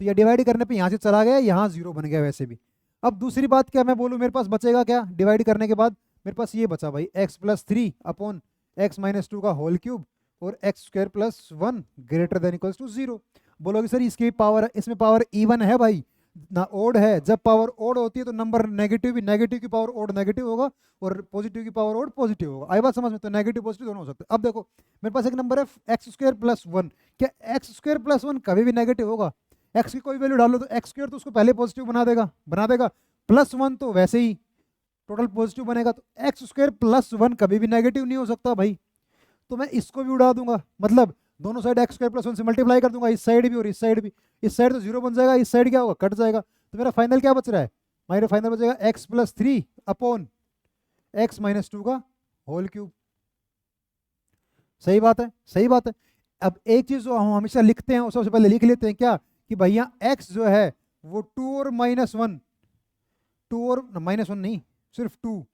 तो ये डिवाइड करने पे यहाँ से चला गया, यहाँ 0 बन गया वैसे भी। अब दूसरी बात क्या मैं बोलूँ, मेरे पास बचेगा क्या डिवाइड करने के बाद, मेरे पास ये बचा भाई x+3 अपॉन x-2 का होल क्यूब और x² + 1 greater than equals to 0। बोलोगे सर इसकी पावर, इसमें पावर इवन है भाई ना ओड है। जब पावर ओड होती है तो नंबर नेगेटिव भी, नेगेटिव की पावर ओड नेगेटिव होगा और पॉजिटिव की पावर ओड पॉजिटिव होगा। आई बात समझ में, तो नेगेटिव पॉजिटिव दोनों हो सकते हैं। अब देखो मेरे पास एक नंबर है x² + 1, क्या x² + 1 कभी भी नेगेटिव होगा? x की कोई वैल्यू डालो तो x² तो उसको पहले पॉजिटिव बना देगा, +1 तो वैसे ही टोटल पॉजिटिव बनेगा, तो x² + 1 कभी भी नेगेटिव नहीं हो सकता भाई। तो मैं इसको भी उड़ा दूंगा, मतलब दोनों साइड x² + 1 से मल्टीप्लाई कर दूंगा, इस साइड भी और इस साइड भी। इस साइड तो 0 बन जाएगा, इस साइड क्या होगा, कट जाएगा। तो मेरा फाइनल क्या बच रहा है, मेरा फाइनल बचेगा x+3 अपॉन x-2 का होल क्यूब। सही बात है, सही बात है। अब एक चीज जो हम हमेशा लिखते हैं वो सबसे पहले लिख लेते हैं क्या, कि भैया x जो है वो 2 और -1, 2 और -1 नहीं, सिर्फ 2,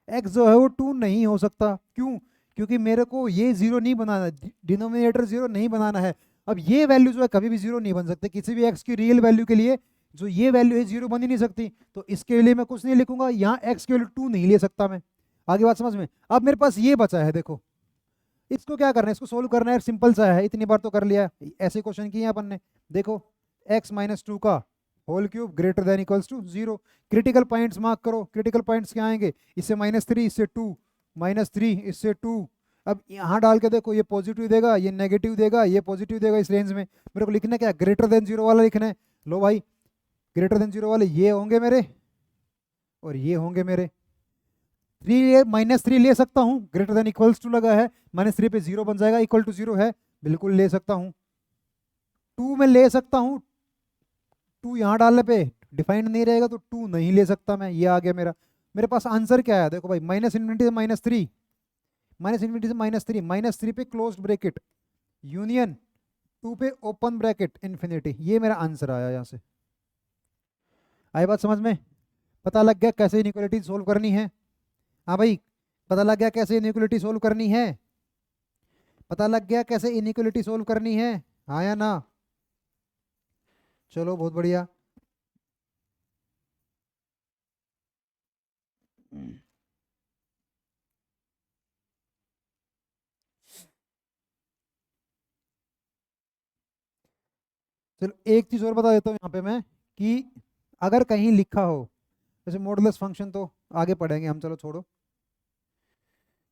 x जो है वो 2 नहीं हो सकता। क्यों? क्योंकि मेरे को ये 0 नहीं बनाना, डिनोमिनेटर 0 नहीं बनाना है। अब ये वैल्यू जो है कभी भी 0 नहीं बन सकते, किसी भी x की रियल वैल्यू के लिए जो ये वैल्यू है 0 बन ही नहीं सकती। तो इसके लिए मैं कुछ नहीं लिखूंगा, यहाँ x की वैल्यू 2 नहीं ले सकता मैं। आगे बात समझ में। अब मेरे पास ये बचा है, देखो इसको क्या करना है, इसको सोल्व करना है, सिंपल सा है, इतनी बार तो कर लिया, ऐसे क्वेश्चन किए अपन ने। देखो x-2 का whole cube greater than equals to 0। Critical points mark करो, क्रिटिकल पॉइंट्स क्या आएंगे, इससे -3, इससे 2, -3 इससे 2। अब यहाँ डाल के देखो, ये पॉजिटिव देगा, ये नेगेटिव देगा, ये पॉजिटिव देगा, इस रेंज में मेरे को लिखना क्या, ग्रेटर देन 0 वाला लिखना है। लो भाई ग्रेटर देन 0 वाले ये होंगे मेरे और ये होंगे मेरे। -3 ले सकता हूँ, ग्रेटर देन इक्वल्स टू लगा है, -3 पे 0 बन जाएगा, इक्वल टू 0 है, बिल्कुल ले सकता हूँ। 2 में ले सकता हूँ, 2 यहाँ डालने पे डिफाइंड नहीं रहेगा तो 2 नहीं ले सकता मैं, ये आ गया मेरा। मेरे पास आंसर क्या है, देखो भाई -∞ से -3, -∞ से -3 पे क्लोज्ड ब्रैकेट यूनियन 2 पे ओपन ब्रैकेट इन्फिनिटी, ये मेरा आंसर आया यहाँ से। आई बात समझ में? पता लग गया कैसे इनइक्वालिटी सोल्व करनी है? हाँ भाई पता लग गया कैसे इनइक्वालिटी सोल्व करनी है? पता लग गया कैसे इनइक्वालिटी सोल्व करनी है, हाँ या ना? चलो बहुत बढ़िया। चलो एक चीज और बता देता हूँ यहाँ पे मैं, कि अगर कहीं लिखा हो जैसे मॉडुलस फंक्शन, तो आगे पढ़ेंगे हम, चलो छोड़ो।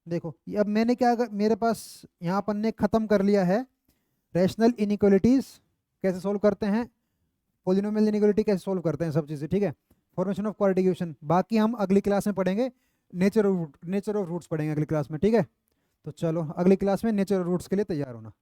देखो ये अब मैंने क्या मेरे पास यहाँ अपन ने खत्म कर लिया है रैशनल इनइक्वालिटीज कैसे सोल्व करते हैं, पॉलिनोमियल इनइक्वालिटी कैसे सोल्व करते हैं, सब चीज़ें ठीक है, फॉर्मेशन ऑफ क्वाड्रेटिक इक्वेशन। बाकी हम अगली क्लास में पढ़ेंगे नेचर ऑफ रूट्स पढ़ेंगे अगली क्लास में, ठीक है। तो चलो अगली क्लास में नेचर ऑफ रूट्स के लिए तैयार होना।